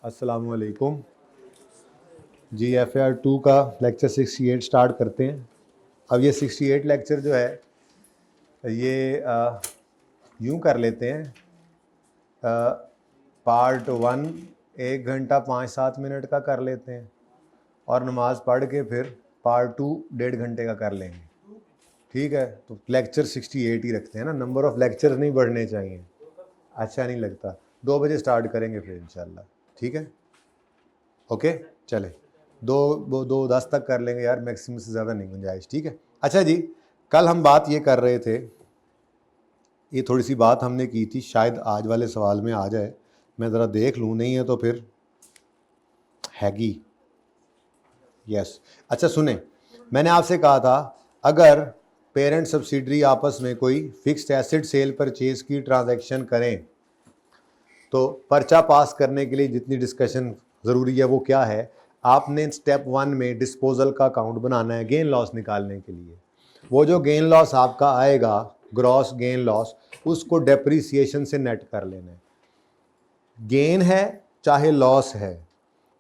अस्सलामुअलैकुम जी। FAR 2 का lecture 68 start करते हैं। अब ये 68 लेक्चर जो है ये यूँ कर लेते हैं। पार्ट 1 1 घंटा 5-7 मिनट का कर लेते हैं और नमाज पढ़ के फिर पार्ट 2 1.5 घंटे का कर लेंगे। ठीक है, तो लेक्चर 68 ही रखते हैं ना, नंबर ऑफ़ लेक्चर नहीं बढ़ने चाहिए, अच्छा नहीं लगता। 2 बजे स्टार्ट करेंगे फिर इंशाल्लाह। ठीक है, ओके चले, 2:10 तक कर लेंगे यार, मैक्सिमम से ज़्यादा नहीं गुंजाइश। ठीक है, अच्छा जी, कल हम बात ये कर रहे थे, ये थोड़ी सी बात हमने की थी, शायद आज वाले सवाल में आ जाए, मैं ज़रा देख लूँ, नहीं है तो फिर हैगी। यस, अच्छा सुने, मैंने आपसे कहा था अगर पेरेंट सब्सिडरी आपस में कोई फिक्स्ड एसेट सेल परचेज की ट्रांजैक्शन करें तो पर्चा पास करने के लिए जितनी डिस्कशन ज़रूरी है वो क्या है, आपने स्टेप 1 में डिस्पोजल का अकाउंट बनाना है गेन लॉस निकालने के लिए। वो जो गेन लॉस आपका आएगा, ग्रॉस गेन लॉस, उसको डेप्रीसिएशन से नेट कर लेना है। गेन है चाहे लॉस है,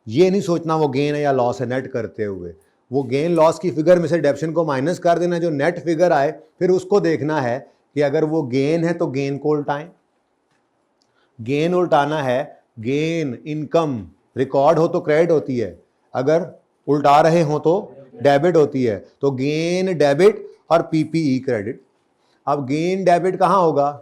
ये नहीं सोचना वो गेन है या लॉस है नेट करते हुए। वो गेन लॉस की फिगर में से डेप्शन को माइनस कर देना, जो नेट फिगर आए फिर उसको देखना है कि अगर वो गेन है तो गेन को उल्टाएं। गेन उल्टाना है, गेन इनकम रिकॉर्ड हो तो क्रेडिट होती है, अगर उल्टा रहे हो तो डेबिट होती है। तो गेन डेबिट और पीपीई क्रेडिट। अब गेन डेबिट कहां होगा?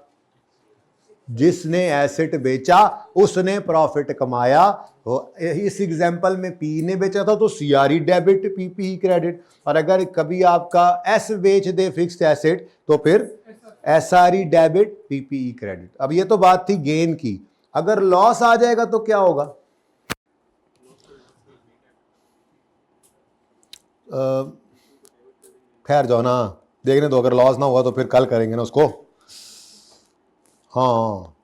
जिसने एसेट बेचा उसने प्रॉफिट कमाया। तो इस एग्जांपल में पी ने बेचा था तो सीआरई डेबिट, पीपीई क्रेडिट। और अगर कभी आपका एस बेच दे फिक्स्ड एसेट तो फिर एसआरई डेबिट, पीपीई क्रेडिट। अब ये तो बात थी गेन की, अगर लॉस आ जाएगा तो क्या होगा? खैर जाओ ना, देखने दो, अगर लॉस ना हुआ तो फिर कल करेंगे ना उसको। हाँ,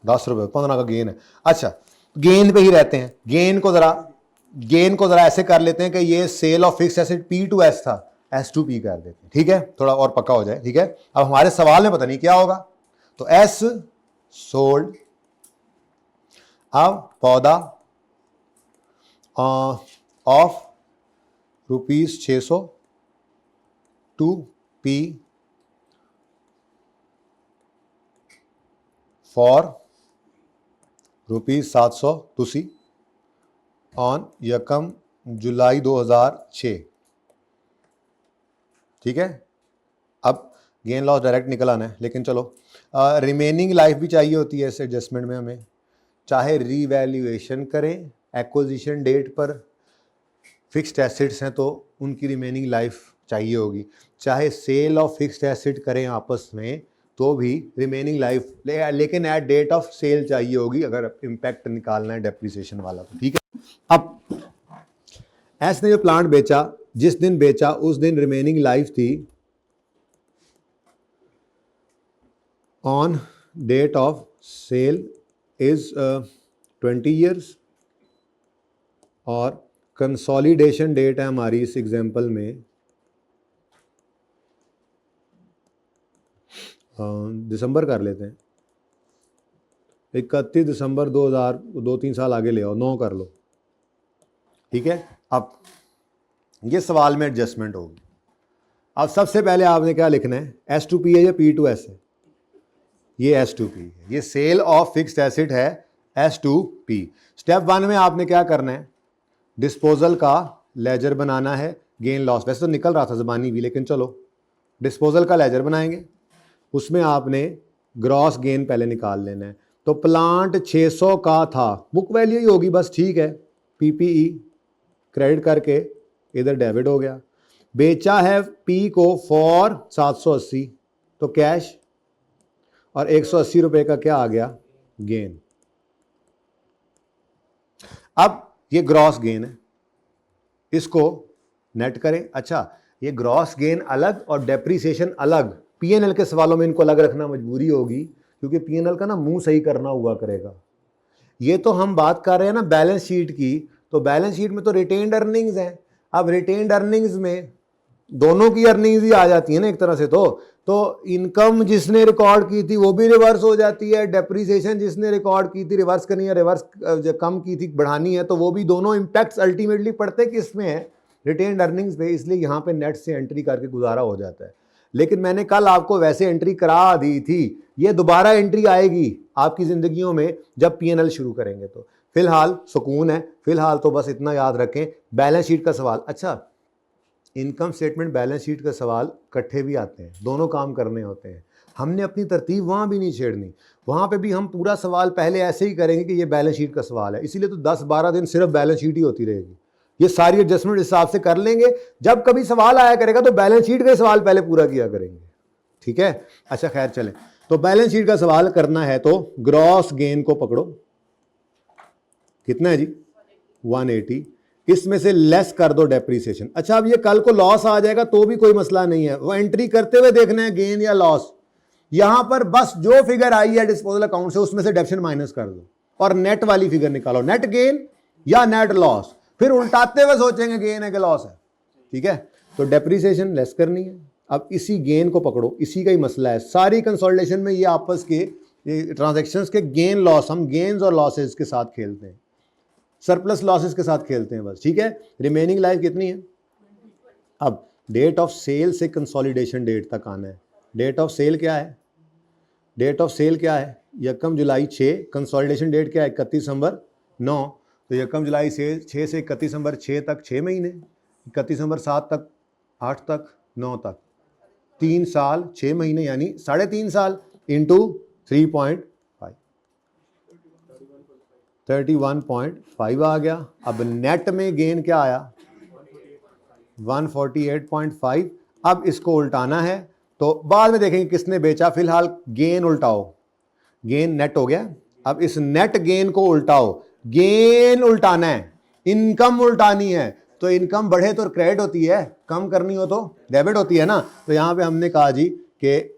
10 रुपये 15 का गेन है। अच्छा, गेन पे ही रहते हैं, गेन को जरा ऐसे कर लेते हैं कि ये cell of fix asset P2S था, S2P कर देते हैं। ठीक है, थोड़ा और पक्का हो जाए। ठीक है, अब हमारे सवाल में पता नहीं क्या होगा। तो S सोल्ड, अब पौधा ऑफ ₹600 टू P फॉर ₹700 तुसी ऑन यकम जुलाई 2006। ठीक है, अब गेन लॉस डायरेक्ट निकल आना है, लेकिन चलो रिमेनिंग लाइफ भी चाहिए होती है इस एडजस्टमेंट में हमें। चाहे रीवैल्यूएशन करें एक्विजिशन डेट पर, फिक्स्ड एसेट्स हैं तो उनकी रिमेनिंग लाइफ चाहिए होगी, चाहे सेल ऑफ फिक्स्ड एसेट करें आपस में तो भी रिमेनिंग लाइफ, लेकिन एट डेट ऑफ सेल चाहिए होगी अगर इम्पैक्ट निकालना है डेप्रिसिएशन वाला तो। ठीक है, अब एस ने जो प्लांट बेचा, जिस दिन बेचा उस दिन रिमेनिंग लाइफ थी on date of sale is 20 years, और कंसोलिडेशन डेट है हमारी इस एग्जांपल में दिसंबर कर लेते हैं, 31 दिसंबर 2000, 2-3 साल आगे ले आओ, 9 कर लो। ठीक है, अब ये सवाल में एडजस्टमेंट होगी। अब सबसे पहले आपने क्या लिखना है, S2P है या P2S है? ये S2P है, ये सेल ऑफ फिक्स्ड एसेट है S2P। स्टेप 1 में आपने क्या करना है, डिस्पोजल का लेजर बनाना है गेन लॉस। वैसे तो निकल रहा था ज़बानी भी, लेकिन चलो डिस्पोजल का लेजर बनाएंगे, उसमें आपने ग्रॉस गेन पहले निकाल लेना है। तो प्लांट 600 का था, बुक वैल्यू ही होगी बस। ठीक है, पीपीई क्रेडिट करके इधर डेबिट हो गया। बेचा है पी को फॉर 780, तो कैश, और 180 रुपए का क्या आ गया, गेन। अब ये ग्रॉस गेन है, इसको नेट करें। अच्छा, ये ग्रॉस गेन अलग और डेप्रीसिएशन अलग, पीएनएल के सवालों में इनको अलग रखना मजबूरी होगी, क्योंकि पीएनएल का ना मुंह सही करना हुआ करेगा। ये तो हम बात कर रहे हैं ना बैलेंस शीट की, तो बैलेंस शीट में तो रिटेन्ड अर्निंग्स हैं। अब रिटेन्ड अर्निंग्स में दोनों की अर्निंग्स ही आ जाती है ना एक तरह से। तो इनकम जिसने रिकॉर्ड की थी वो भी रिवर्स हो जाती है, डेप्रिसिएशन जिसने रिकॉर्ड की थी रिवर्स करनी है, रिवर्स कम की थी बढ़ानी है, तो वो भी दोनों इम्पैक्ट्स अल्टीमेटली पड़ते किस में है, रिटेन्ड अर्निंग्स पे। इसलिए यहाँ पे नेट से एंट्री करके गुजारा हो जाता है। लेकिन मैंने कल आपको वैसे एंट्री करा दी थी, ये दोबारा एंट्री आएगी आपकी जिंदगियों में जब पीएनएल शुरू करेंगे। तो फिलहाल सुकून है, फिलहाल तो बस इतना याद रखें, बैलेंस शीट का सवाल, अच्छा इनकम स्टेटमेंट बैलेंस शीट का सवाल इकट्ठे भी आते हैं, दोनों काम करने होते हैं। हमने अपनी तरतीब वहाँ भी नहीं छेड़नी, वहाँ पे भी हम पूरा सवाल पहले ऐसे ही करेंगे कि ये बैलेंस शीट का सवाल है, इसीलिए तो 10-12 दिन सिर्फ बैलेंस शीट ही होती रहेगी। ये सारी एडजस्टमेंट हिसाब से कर लेंगे, जब कभी सवाल आया करेगा तो बैलेंस शीट का सवाल पहले पूरा किया करेंगे, ठीक है। अच्छा खैर चलें, तो बैलेंस शीट का सवाल करना है तो ग्रॉस गेन को पकड़ो, कितना है जी 180, इसमें से लेस कर दो डेप्रीसिएशन। अच्छा अब ये कल को लॉस आ जाएगा तो भी कोई मसला नहीं है, वो एंट्री करते हुए देखना है गेन या लॉस। यहां पर बस जो फिगर आई है डिस्पोजल अकाउंट से उसमें से डेप्शन माइनस कर दो और नेट वाली फिगर निकालो, नेट गेन या नेट लॉस, फिर उल्टाते हुए सोचेंगे गेन है कि लॉस है, ठीक है। तो डेप्रीसिएशन लेस करनी है। अब इसी गेन को पकड़ो, इसी का ही मसला है सारी कंसोलिडेशन में, ये आपस के ट्रांजेक्शन्स के गेन लॉस, हम गेन्स और लॉसेज के साथ खेलते हैं, सरप्लस लॉसेस के साथ खेलते हैं बस, ठीक है। रिमेनिंग लाइफ कितनी है, अब डेट ऑफ सेल से कंसोलिडेशन डेट तक आना है। डेट ऑफ सेल क्या है, डेट ऑफ सेल क्या है, 1 जुलाई 6, कंसोलिडेशन डेट क्या है 31 दिसंबर 9, तो 1 जुलाई से 6 से 31 दिसंबर 6 तक 6 महीने, 31 दिसंबर 7 तक 8 तक 9 तक 3 साल 6 महीने यानी 3.5 साल इंटू 3.5 31.5 आ गया। अब नेट में गेन क्या आया 148.5। अब इसको उल्टाना है तो बाद में देखेंगे किसने बेचा, फिलहाल गेन उल्टाओ, गेन नेट हो गया। अब इस नेट गेन को उल्टाओ, गेन उल्टाना है, इनकम उल्टानी है, तो इनकम बढ़े तो क्रेडिट होती है, कम करनी हो तो डेबिट होती है ना। तो यहां पे हमने कहा जी कि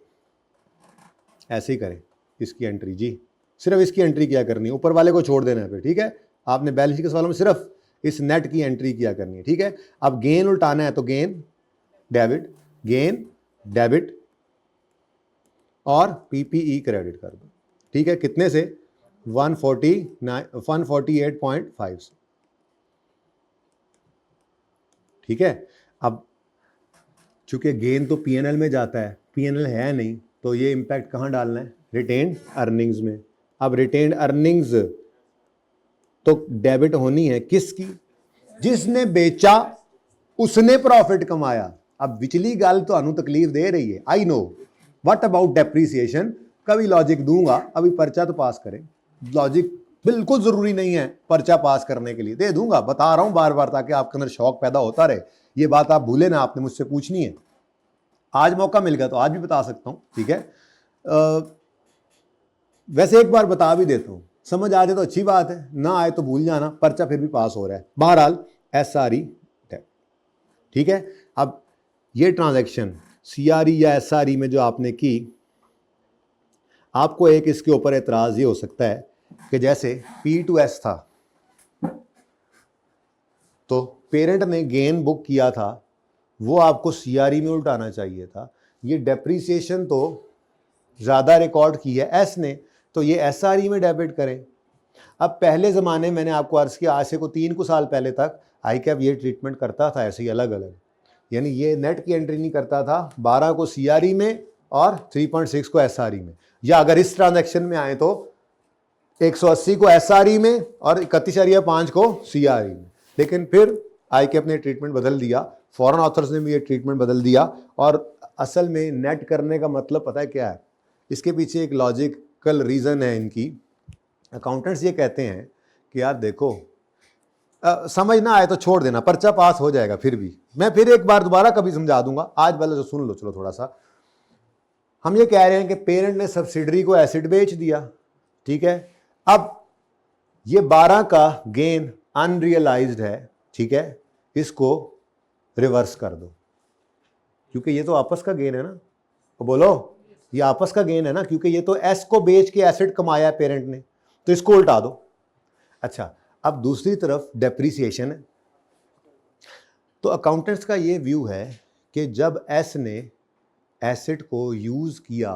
ऐसे ही करें, इसकी एंट्री जी सिर्फ इसकी एंट्री किया करनी है, ऊपर वाले को छोड़ देना है फिर, ठीक है। आपने बैलेंस शीट के सवालों में सिर्फ इस नेट की एंट्री किया करनी है, ठीक है। अब गेन उल्टाना है तो गेन डेबिट, गेन डेबिट और पीपीई क्रेडिट कर दो, ठीक है। कितने से 148.5 से, ठीक है। अब चूंकि गेन तो पीएनएल में जाता है, पीएनएल है नहीं, तो ये इंपैक्ट कहाँ डालना है, रिटेन्ड अर्निंग्स में। अब रिटेन्ड अर्निंग्स तो डेबिट होनी है किसकी, जिसने बेचा उसने प्रॉफिट कमाया। अब विचली गल तो तकलीफ दे रही है, I know, what about depreciation, कभी लॉजिक दूंगा, अभी पर्चा तो पास करें, लॉजिक बिल्कुल जरूरी नहीं है पर्चा पास करने के लिए, दे दूंगा, बता रहा हूं बार बार ताकि आपके अंदर शौक पैदा होता रहे। ये बात आप भूले ना, आपने मुझसे पूछनी है, आज मौका मिल गया तो आज भी बता सकता हूं, ठीक है। वैसे एक बार बता भी देता हूं, समझ आ जाए तो अच्छी बात है, ना आए तो भूल जाना, पर्चा फिर भी पास हो रहा है। बहरहाल एसआरई, ठीक है। अब ये ट्रांजैक्शन सीआरई या एसआरई में जो आपने की, आपको एक इसके ऊपर एतराज ये हो सकता है कि जैसे P2S था तो पेरेंट ने गेन बुक किया था, वो आपको सीआरई में उल्टाना चाहिए था। ये डेप्रीसिएशन तो ज़्यादा रिकॉर्ड की है एस ने, तो ये एसआरई में डेबिट करें। अब पहले ज़माने मैंने आपको अर्ज़ किया, आज से को 3 साल पहले तक आई कैप ये ट्रीटमेंट करता था ऐसे ही अलग अलग, यानी ये नेट की एंट्री नहीं करता था, 12 को सीआरई में और 3.6 को एसआरई में, या अगर इस ट्रांजैक्शन में आए तो 180 को एसआरई में और 31.5 को सीआरई में। लेकिन फिर आई कैप ने ट्रीटमेंट बदल दिया, फॉरेन ऑथर्स ने भी ये ट्रीटमेंट बदल दिया, और असल में नेट करने का मतलब पता है क्या है, इसके पीछे एक लॉजिकल रीज़न है इनकी। अकाउंटेंट्स ये कहते हैं कि यार देखो, समझ ना आए तो छोड़ देना, पर्चा पास हो जाएगा, फिर भी मैं फिर एक बार दोबारा कभी समझा दूंगा, आज वाले तो सुन लो चलो थोड़ा सा। हम ये कह रहे हैं कि पेरेंट ने सब्सिडरी को एसिड बेच दिया, ठीक है। अब ये 12 का गेन अनरियलाइज्ड है, ठीक है, इसको रिवर्स कर दो, क्योंकि ये तो आपस का गेन है ना, तो बोलो ये आपस का गेन है ना, क्योंकि ये तो एस को बेच के एसिड कमाया है पेरेंट ने, तो इसको उल्टा दो। अच्छा, अब दूसरी तरफ डेप्रीसिएशन है, तो अकाउंटेंट्स का ये व्यू है कि जब एस ने एसिड को यूज़ किया,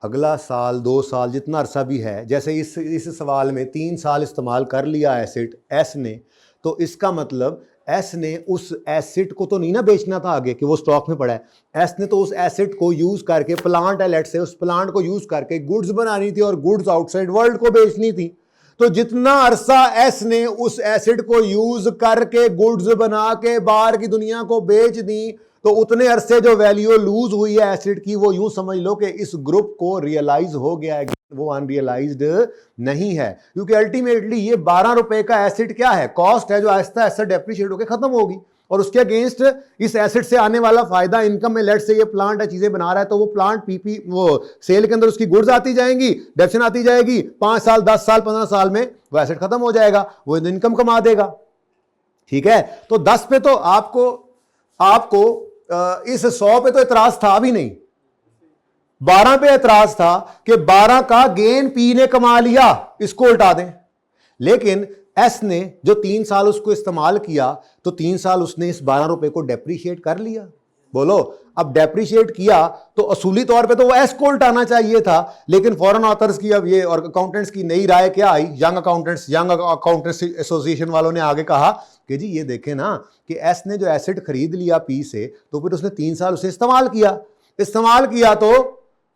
अगला साल 2 साल जितना अरसा भी है, जैसे इस सवाल में 3 साल इस्तेमाल कर लिया एसिड एस ने, तो इसका मतलब एस ने उस एसिड को तो नहीं ना बेचना था आगे कि वो स्टॉक में पड़ा है। एस ने तो उस एसिड को यूज़ करके, प्लांट है लेट से, उस प्लांट को यूज़ करके गुड्स बनानी थी और गुड्स आउटसाइड वर्ल्ड को बेचनी थी। तो जितना अरसा एस ने उस एसिड को यूज करके गुड्स बना के बाहर की दुनिया को बेच दी, तो उतने अरसे जो वैल्यू लूज हुई है एसिड की, वो यूं समझ लो कि इस ग्रुप को रियलाइज हो गया है, वो अनरियलाइज्ड नहीं है। क्योंकि अल्टीमेटली ये 12 रुपए का एसिड क्या है, कॉस्ट है जो आहिस्ता आहिस्ता डेप्रिशिएट होकर खत्म होगी, और उसके अगेंस्ट इस एसिड से आने वाला फायदा, इनकम में, लेट से ये प्लांट है चीजें बना रहा है, तो वो प्लांट पीपी वो सेल के अंदर उसकी गुड्स आती जाएंगी, डेप्शन आती जाएगी, 5 साल 10 साल 15 साल में वो एसिड खत्म हो जाएगा, वो इनकम कमा देगा। ठीक है, तो 10 पे तो आपको इस 100 पे तो एतराज था भी नहीं, 12 पे एतराज था कि 12 का गेन पी ने कमा लिया, इसको उल्टा दें। लेकिन एस ने जो 3 साल उसको इस्तेमाल किया, तो 3 साल उसने इस 12 रुपए को डेप्रीशिएट कर लिया। बोलो, अब डेप्रीशिएट किया तो असूली तौर पे तो वो एस को उल्टाना चाहिए था, लेकिन फॉरेन ऑथर्स की अब ये और अकाउंटेंट्स की नई राय क्या आई, यंग अकाउंटेंट्स एसोसिएशन वालों ने आगे कहा कि जी ये देखें ना कि एस ने जो एसिड खरीद लिया पी से, तो फिर उसने 3 साल उसे इस्तेमाल किया तो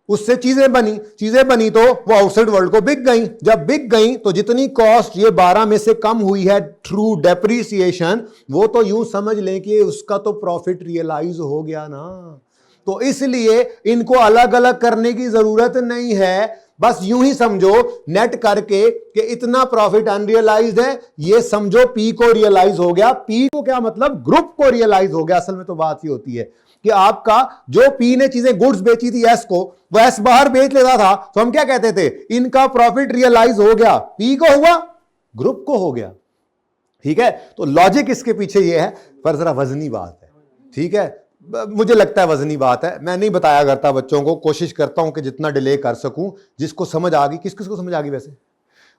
उससे चीजें बनी तो वो आउटसाइड वर्ल्ड को बिक गई। जब बिक गई तो जितनी कॉस्ट ये 12 में से कम हुई है थ्रू डेप्रिसिएशन, वो तो यूं समझ लें कि उसका तो प्रॉफिट रियलाइज हो गया ना। तो इसलिए इनको अलग अलग करने की जरूरत नहीं है, बस यूं ही समझो नेट करके कि इतना प्रॉफिट अनरियलाइज्ड है, ये समझो पी को रियलाइज हो गया। पी को क्या मतलब, ग्रुप को रियलाइज हो गया। असल में तो बात ही होती है कि आपका जो पी ने चीजें गुड्स बेची थी एस को, वो एस बाहर बेच लेता था, तो हम क्या कहते थे, इनका प्रॉफिट रियलाइज हो गया। पी को हुआ, ग्रुप को हो गया। ठीक है, तो लॉजिक इसके पीछे ये है, पर जरा वजनी बात है। ठीक है, मुझे लगता है वजनी बात है, मैं नहीं बताया करता बच्चों को, कोशिश करता हूं कि जितना डिले कर सकूं। जिसको समझ आ गई, किस किस को समझ आ गई वैसे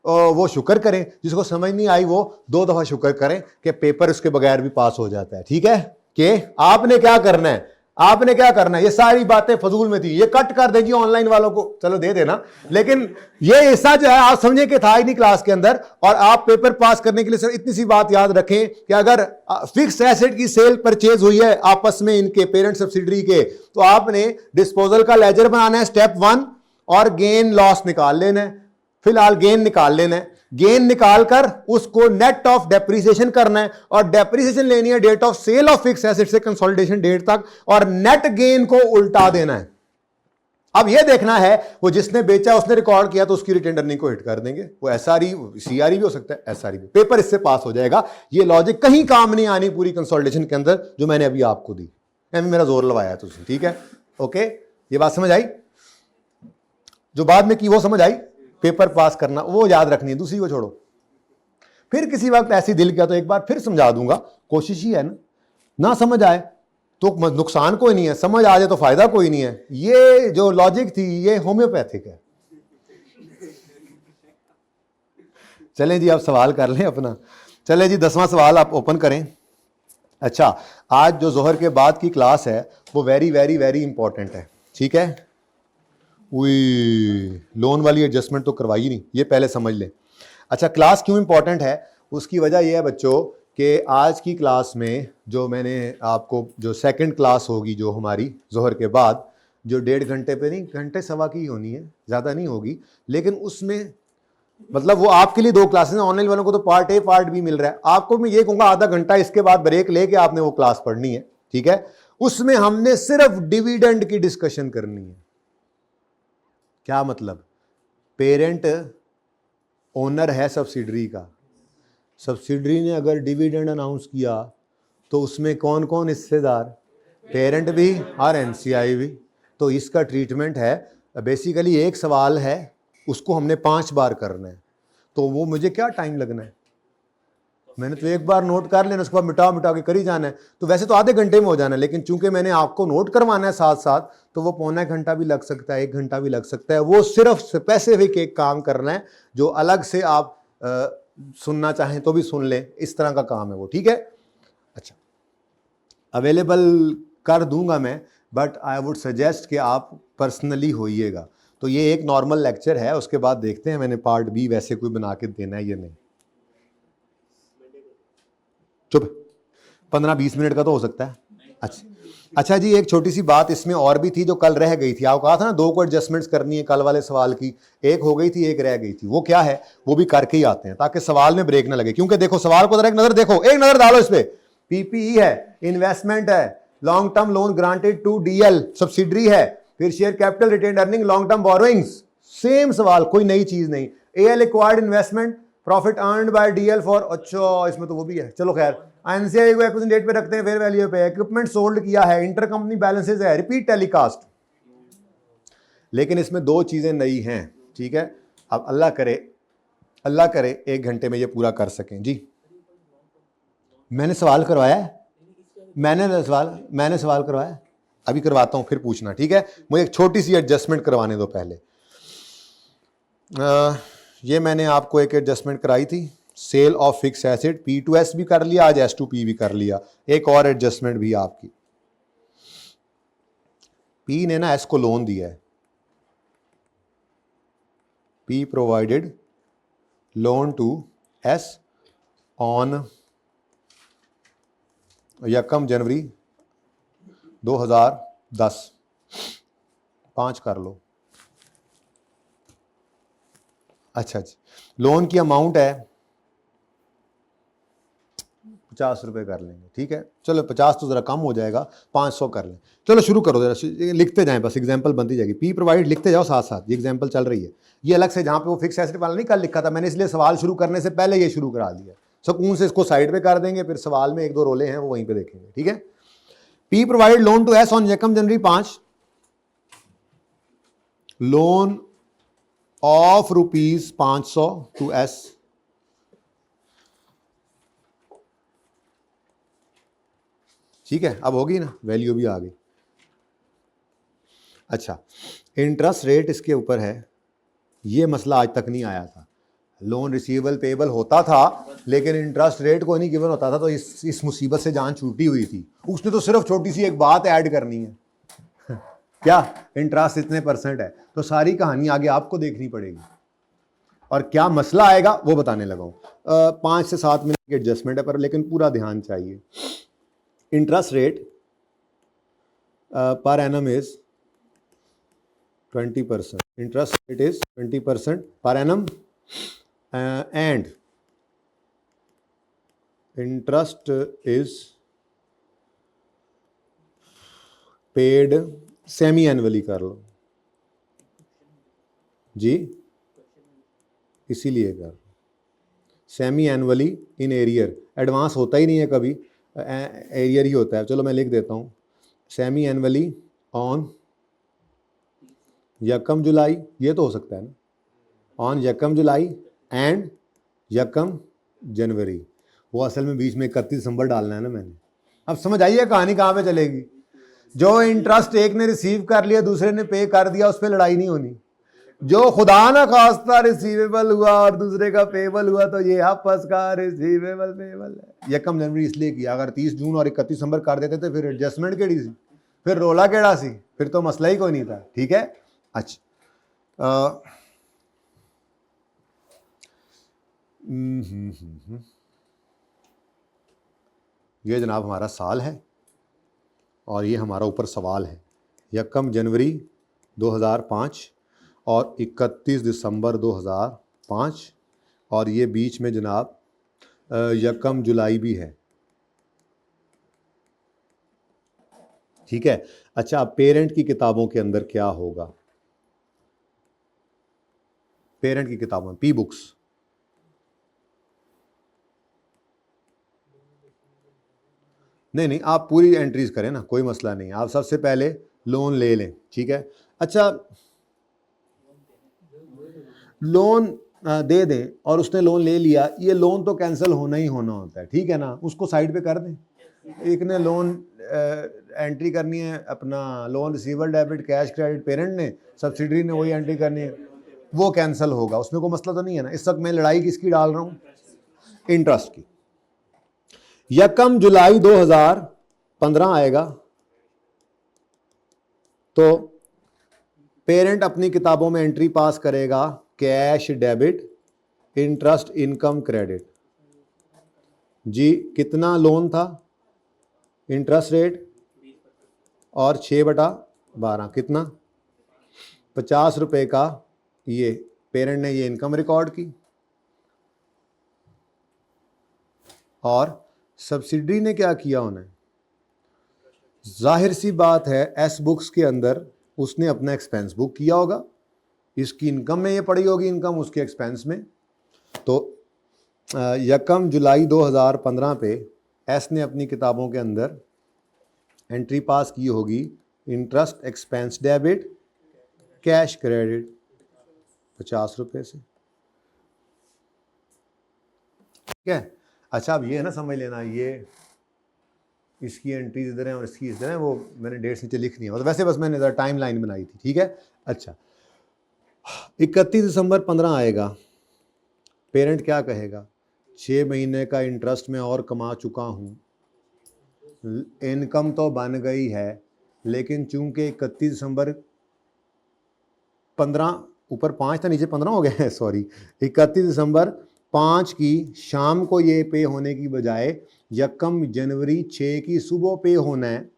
वो शुक्र करें, जिसको समझ नहीं आई वो 2 दफा शुक्र करें कि पेपर उसके बगैर भी पास हो जाता है। ठीक है, कि आपने क्या करना है, ये सारी बातें फजूल में थी, ये कट कर देंगे ऑनलाइन वालों को, चलो दे देना, लेकिन ये हिस्सा जो है आप समझे कि था ही नहीं क्लास के अंदर। और आप पेपर पास करने के लिए सिर्फ इतनी सी बात याद रखें कि अगर फिक्स एसेट की सेल परचेज हुई है आपस में इनके पेरेंट सब्सिडरी के, तो आपने डिस्पोजल का लेजर बनाना है स्टेप 1, और गेन लॉस निकाल लेना है। फिलहाल गेन निकाल लेना है, गेन निकालकर उसको नेट ऑफ डेप्रिसिएशन करना है, और डेप्रिसिएशन लेनी है date of sale of fix asset से कंसोलिडेशन डेट तक, और नेट गेन को उल्टा देना है। अब यह देखना है वो जिसने बेचा उसने रिकॉर्ड किया तो उसकी रिटेन अर्निंग को हिट कर देंगे, वो एसआरई सीआरई भी हो सकता है, एसआरई भी, पेपर इससे पास हो जाएगा। ये लॉजिक कहीं काम नहीं आनी पूरी कंसोलिडेशन के अंदर जो मैंने अभी आपको दी, मेरा जोर लवाया तुझे। ठीक है, ओके, ये बात समझ आई, जो बाद में की वो समझ आई, पेपर पास करना वो याद रखनी है, दूसरी को छोड़ो। फिर किसी वक्त ऐसी दिल किया तो एक बार फिर समझा दूंगा, कोशिश ही है ना समझ आए तो नुकसान कोई नहीं है, समझ आ जाए तो फायदा कोई नहीं है। ये जो लॉजिक थी ये होम्योपैथिक है। चलें जी, आप सवाल कर लें अपना। चलें जी, 10वां सवाल आप ओपन करें। अच्छा, आज जो जोहर के बाद की क्लास है वो वेरी वेरी वेरी इंपॉर्टेंट है। ठीक है, लोन वाली एडजस्टमेंट तो करवाई नहीं, ये पहले समझ लें। अच्छा, क्लास क्यों इंपॉर्टेंट है, उसकी वजह यह है बच्चों कि आज की क्लास में जो मैंने आपको, जो सेकंड क्लास होगी जो हमारी जोहर के बाद, जो 1.5 घंटे पे नहीं, घंटे सवा की होनी है, ज़्यादा नहीं होगी, लेकिन उसमें मतलब वो आपके लिए 2 क्लासेस हैं। ऑनलाइन वालों को तो पार्ट ए पार्ट बी मिल रहा है, आपको मैं ये कहूँगा आधा घंटा इसके बाद ब्रेक लेके आपने वो क्लास पढ़नी है। ठीक है, उसमें हमने सिर्फ डिविडेंड की डिस्कशन करनी है। क्या मतलब, पेरेंट ओनर है सब्सिडरी का, सब्सिडरी ने अगर डिविडेंड अनाउंस किया तो उसमें कौन कौन हिस्सेदार, पेरेंट भी और एनसीआई भी। तो इसका ट्रीटमेंट है बेसिकली, एक सवाल है उसको हमने 5 बार करना है, तो वो मुझे क्या टाइम लगना है, मैंने तो एक बार नोट कर लेना, उसके बाद मिटा के कर ही जाना है। तो वैसे तो आधे घंटे में हो जाना है, लेकिन चूंकि मैंने आपको नोट करवाना है साथ साथ, तो वो पौना घंटा भी लग सकता है, 1 घंटा भी लग सकता है। वो सिर्फ स्पेसिफिक एक काम करना है जो अलग से आप सुनना चाहें तो भी सुन लें, इस तरह का काम है वो। ठीक है, अच्छा, अवेलेबल कर दूंगा मैं, बट आई वुड सजेस्ट कि आप पर्सनली होइएगा। तो ये एक नॉर्मल लेक्चर है, उसके बाद देखते हैं मैंने पार्ट बी वैसे कोई बना के देना है या नहीं। चुप, 15-20 मिनट का तो हो सकता है। अच्छा जी, एक छोटी सी बात इसमें और भी थी जो कल रह गई थी। आपको कहा था ना 2 को एडजस्टमेंट्स करनी है कल वाले सवाल की, एक हो गई थी, एक रह गई थी। वो क्या है, वो भी करके ही आते हैं ताकि सवाल में ब्रेक ना लगे। क्योंकि देखो सवाल को जरा एक नजर देखो, एक नजर डालो इस पे। पीपीई है, इन्वेस्टमेंट है, long term loan granted to DL subsidiary है, फिर share capital retain earning, long term borrowings. Same सवाल, कोई नई चीज नहीं। AL acquired investment, profit earned by DL for, अच्छा इसमें तो वो भी है, चलो खैर। एनसीआई को एक्विजिशन डेट पे रखते हैं, फेयर वैल्यू पे। इक्विपमेंट सोल्ड किया है, इंटर कंपनी बैलेंसेस है, रिपीट टेलीकास्ट। लेकिन इसमें 2 चीजें नई हैं, ठीक है। अब अल्लाह करे 1 घंटे में ये पूरा कर सकें। जी मैंने सवाल करवाया है, मैंने सवाल करवाया है, अभी करवाता हूं, फिर पूछना, ठीक है। मुझे एक छोटी सी एडजस्टमेंट करवाने दो पहले। ये मैंने आपको एक एडजस्टमेंट कराई थी, cell of fix asset, P2S भी कर लिया, आज S2P भी कर लिया। एक और एडजस्टमेंट भी आपकी, P ने ना S को लोन दिया है, P provided loan to S on 1 January 2010, 5 कर लो। अच्छा जी, लोन की अमाउंट है 50 रुपये कर लेंगे, ठीक है। चलो 50 तो ज़रा कम हो जाएगा, 500 कर लें। चलो शुरू करो जरा, लिखते जाएं, बस एग्जांपल बनती जाएगी। पी प्रोवाइड लिखते जाओ साथ साथ, ये एग्जांपल चल रही है। ये अलग से जहाँ पे वो फिक्स एसेट वाला नहीं कल लिखा था मैंने, इसलिए सवाल शुरू करने से पहले ये शुरू करा दिया। सुकून से इसको साइड पे कर देंगे, फिर सवाल में 1-2 रोले हैं वो वहीं पे देखेंगे, ठीक है। P provide loan to S on 1 January 5, loan of ₹500 to S, ठीक है। अब होगी ना, वैल्यू भी आ गई। अच्छा, इंटरेस्ट रेट इसके ऊपर है, ये मसला आज तक नहीं आया था। लोन रिसीवेबल पेबल होता था लेकिन इंटरेस्ट रेट को नहीं गिवन होता था, तो इस मुसीबत से जान छूटी हुई थी। उसने तो सिर्फ छोटी सी एक बात ऐड करनी है क्या, इंटरेस्ट इतने % है, तो सारी कहानी आगे आपको देखनी पड़ेगी। और क्या मसला आएगा वो बताने लगा हूँ। 5 से 7 मिनट की एडजस्टमेंट है पर, लेकिन पूरा ध्यान चाहिए। Interest rate per annum is 20%, interest rate is 20% per annum, and interest is paid semi annually कर लो जी, इसीलिए कर semi annually in arrear, advance होता ही नहीं है कभी, एरियर ही होता है। चलो मैं लिख देता हूँ, सेमी एनुअली ऑन 1 जुलाई, ये तो हो सकता है ना, ऑन 1 जुलाई एंड 1 जनवरी। वो असल में बीच में 31 दिसंबर डालना है ना मैंने। अब समझ आइए कहानी कहाँ पे चलेगी। जो इंटरेस्ट एक ने रिसीव कर लिया दूसरे ने पे कर दिया, उस पर लड़ाई नहीं होनी। जो खुदा ना खास्ता रिसीवेबल हुआ और दूसरे का पेबल हुआ, तो ये आपस का रिसीवेबल पेबल है। 1 जनवरी इसलिए किया, अगर 30 जून और 31 दिसंबर कर देते थे फिर एडजस्टमेंट केड़ी सी, फिर रोला केड़ा सी, फिर तो मसला ही कोई नहीं था, ठीक है। अच्छा, ये जनाब हमारा साल है और ये हमारा ऊपर सवाल है। 1 जनवरी 2005 और 31 दिसंबर 2005, और ये बीच में जनाब 1 जुलाई भी है, ठीक है। अच्छा, अब पेरेंट की किताबों के अंदर क्या होगा, पेरेंट की किताबों में, पी बुक्स, नहीं आप पूरी एंट्रीज करें ना, कोई मसला नहीं। आप सबसे पहले लोन ले लें, ठीक है। अच्छा, लोन दे दें और उसने लोन ले लिया, ये लोन तो कैंसिल होना ही होना होता है, ठीक है ना, उसको साइड पे कर दें। एक ने लोन एंट्री करनी है अपना, loan receivable debit cash credit, parent ने, सब्सिडरी ने वही एंट्री करनी है, वो कैंसिल होगा, उसमें कोई मसला तो नहीं है ना। इस वक्त मैं लड़ाई किसकी डाल रहा हूँ, इंटरेस्ट की। 1 जुलाई 2015 आएगा तो पेरेंट अपनी किताबों में एंट्री पास करेगा cash debit, interest, income, credit. जी कितना लोन था, इंटरेस्ट रेट, और 6/12 कितना, 50 रुपये का। ये पेरेंट ने ये इनकम रिकॉर्ड की, और सब्सिडी ने क्या किया उन्हें, जाहिर सी बात है एस बुक्स के अंदर उसने अपना एक्सपेंस बुक किया होगा, इसकी इनकम में ये पड़ी होगी इनकम, उसके एक्सपेंस में। तो 1 जुलाई 2015 पे एस ने अपनी किताबों के अंदर एंट्री पास की होगी interest expense debit, cash credit 50 रुपये से। ठीक है, अच्छा अब ये है ना समझ लेना, ये इसकी एंट्रीज इधर हैं और इसकी इधर हैं, वो मैंने डेट्स नीचे लिख दी है, तो वैसे बस मैंने इधर टाइम लाइन बनाई थी। ठीक है, अच्छा 31 दिसंबर 15 आएगा, पेरेंट क्या कहेगा, 6 महीने का इंटरेस्ट मैं और कमा चुका हूँ, इनकम तो बन गई है, लेकिन चूंकि 31 दिसंबर 15 ऊपर 5 था नीचे 15 हो गया है, सॉरी, 31 दिसंबर 5 की शाम को ये पे होने की बजाय 1 जनवरी 6 की सुबह पे होना है,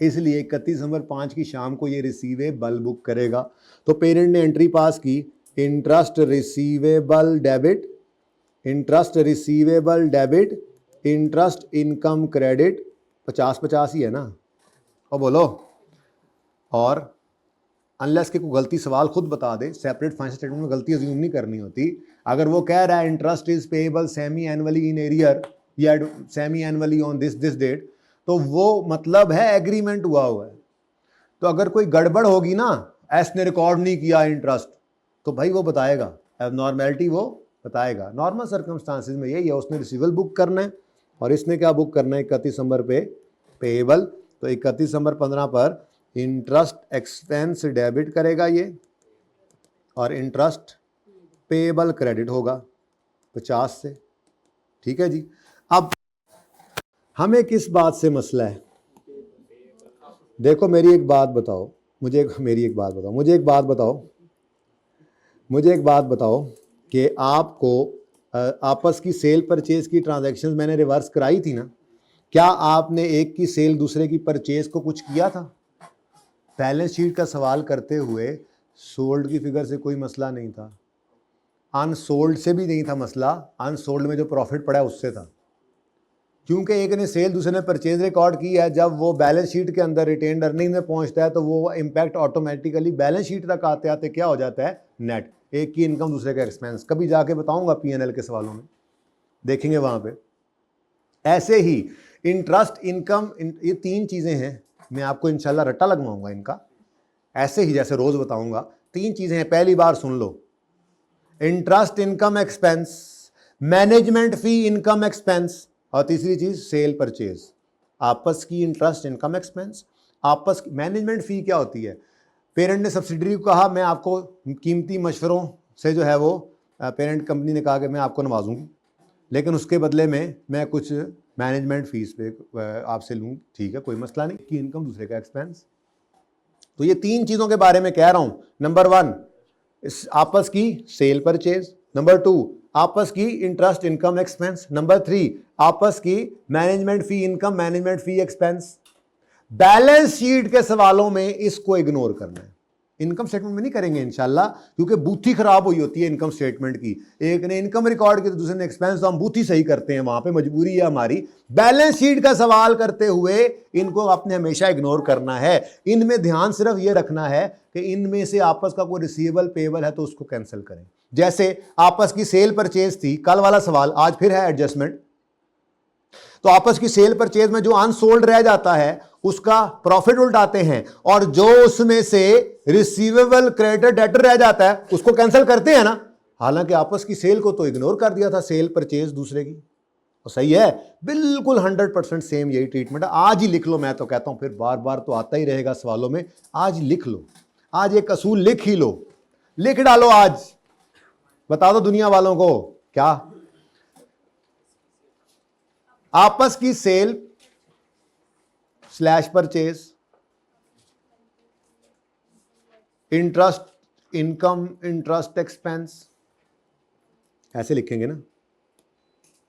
इसलिए 31 दिसंबर 5 की शाम को ये रिसीवेबल बुक करेगा। तो पेरेंट ने एंट्री पास की interest receivable debit, interest receivable debit, interest income credit, 50-50 ही है ना, और बोलो, और अनलेस कि कोई गलती सवाल खुद बता दे, सेपरेट फाइनेंशियल स्टेटमेंट में गलती अज्यूम नहीं करनी होती। अगर वो कह रहा है interest is payable semi annually in arrear या semi annually on this this date, तो वो मतलब है एग्रीमेंट हुआ है। तो अगर कोई गड़बड़ होगी ना, एस ने रिकॉर्ड नहीं किया इंटरेस्ट, तो भाई वो बताएगा, एबनॉर्मेलिटी वो बताएगा। नॉर्मल सर्कमस्टांसिस में यही है, उसने रिसीवेबल बुक करना है और इसने क्या बुक करना है 31 दिसंबर पे पेएबल। तो 31 दिसंबर 15 पर इंटरेस्ट एक्सपेंस डेबिट करेगा ये, और इंटरेस्ट पेएबल क्रेडिट होगा 50 से। ठीक है जी, अब हमें किस बात से मसला है, देखो मेरी एक बात बताओ, मुझे एक बात बताओ कि आपको आपस की सेल परचेज की ट्रांजैक्शंस मैंने रिवर्स कराई थी ना, क्या आपने एक की सेल दूसरे की परचेज को कुछ किया था? बैलेंस शीट का सवाल करते हुए सोल्ड की फिगर से कोई मसला नहीं था, अनसोल्ड से भी नहीं था मसला, अनसोल्ड में जो प्रॉफिट पड़ा है उससे था। क्योंकि एक ने सेल दूसरे ने परचेज रिकॉर्ड की है, जब वो बैलेंस शीट के अंदर रिटेन्ड अर्निंग में पहुंचता है तो वो इम्पैक्ट ऑटोमेटिकली बैलेंस शीट तक आते आते क्या हो जाता है, नेट। एक की इनकम दूसरे का एक्सपेंस, कभी जाके बताऊंगा पीएनएल के सवालों में देखेंगे वहां पे। ऐसे ही इंटरेस्ट इनकम, ये 3 चीजें हैं, मैं आपको इंशाल्लाह रट्टा लगवाऊंगा इनका, ऐसे ही जैसे रोज बताऊंगा। 3 चीजें हैं, पहली बार सुन लो, interest income expense, management fee income expense, और तीसरी चीज सेल परचेज। आपस की इंटरेस्ट इनकम एक्सपेंस, आपस की मैनेजमेंट फी क्या होती है, पेरेंट ने सब्सिडरी को कहा मैं आपको कीमती मशवरों से जो है वो, पेरेंट कंपनी ने कहा कि मैं आपको नवाजूंगी, लेकिन उसके बदले में मैं कुछ मैनेजमेंट फीस पे आपसे लूँ, ठीक है कोई मसला नहीं, कि इनकम दूसरे का एक्सपेंस। तो ये 3 चीज़ों के बारे में कह रहा हूँ। नंबर 1 इस आपस की सेल परचेज, नंबर 2 आपस की इंटरेस्ट इनकम एक्सपेंस, नंबर 3 आपस की मैनेजमेंट फी इनकम, मैनेजमेंट फी एक्सपेंस। बैलेंस शीट के सवालों में इसको इग्नोर करना है, इनकम स्टेटमेंट में नहीं करेंगे इंशाल्लाह, क्योंकि बूथी खराब हुई होती है इनकम स्टेटमेंट की, एक ने इनकम रिकॉर्ड की तो दूसरे ने एक्सपेंस, तो हम बूथी सही करते हैं, वहां पे मजबूरी है हमारी। बैलेंस शीट का सवाल करते हुए इनको आपने हमेशा इग्नोर करना है। इनमें ध्यान सिर्फ ये रखना है कि इनमें से आपस का कोई रिसीवेबल पेएबल है तो उसको कैंसिल करें। जैसे आपस की सेल परचेज थी, कल वाला सवाल आज फिर है एडजस्टमेंट, तो आपस की सेल परचेज में जो अनसोल्ड रह जाता है उसका प्रॉफिट उल्टाते हैं, और जो उसमें से रिसीवेबल क्रेडिटर डेटर रह जाता है उसको कैंसिल करते हैं ना। हालांकि आपस की सेल को तो इग्नोर कर दिया था, सेल परचेज दूसरे की, तो सही है, बिल्कुल 100% सेम यही ट्रीटमेंट है। आज ही लिख लो, मैं तो कहता हूं फिर बार बार तो आता ही रहेगा सवालों में, आज लिख लो, आज एक असूल लिख ही लो, लिख डालो आज, बता दो दुनिया वालों को क्या, आपस की sale slash purchase interest income, interest expense, ऐसे लिखेंगे ना,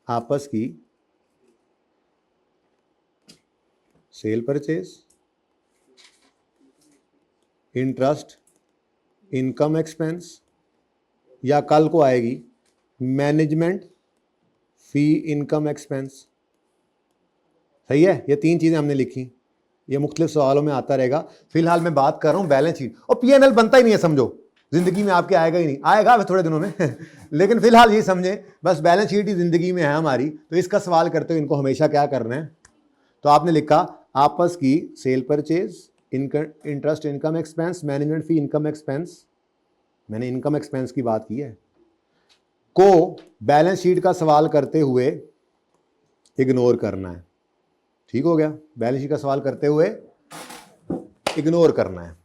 आपस की sale purchase, interest income expense, या कल को आएगी मैनेजमेंट फी इनकम एक्सपेंस। सही है, ये तीन चीजें हमने लिखी, ये मुख्तलिफ सवालों में आता रहेगा। फिलहाल मैं बात कर रहा हूं बैलेंस शीट, और पीएनएल बनता ही नहीं है, समझो जिंदगी में आपके आएगा ही नहीं, आएगा थोड़े दिनों में लेकिन फिलहाल ये समझे बस बैलेंस शीट ही जिंदगी में है हमारी। तो इसका सवाल करते हो इनको हमेशा क्या करना है, तो आपने लिखा आपस की sale purchase, interest income expense, management fee income expense, मैंने इनकम एक्सपेंस की बात की है, को बैलेंस शीट का सवाल करते हुए इग्नोर करना है। ठीक हो गया, बैलेंस शीट का सवाल करते हुए इग्नोर करना है।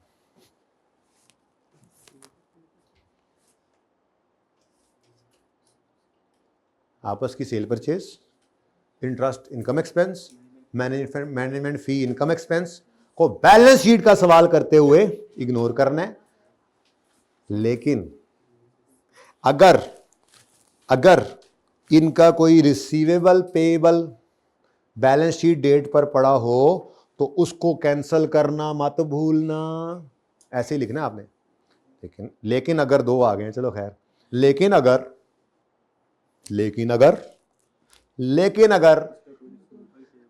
आपस की sale purchase, interest income expense, management fee income expense को बैलेंस शीट का सवाल करते हुए इग्नोर करना है। लेकिन अगर इनका कोई receivable payable balance sheet date पर पड़ा हो तो उसको कैंसिल करना मत भूलना, ऐसे ही लिखना है आपने। लेकिन अगर दो आ गए, चलो खैर, लेकिन अगर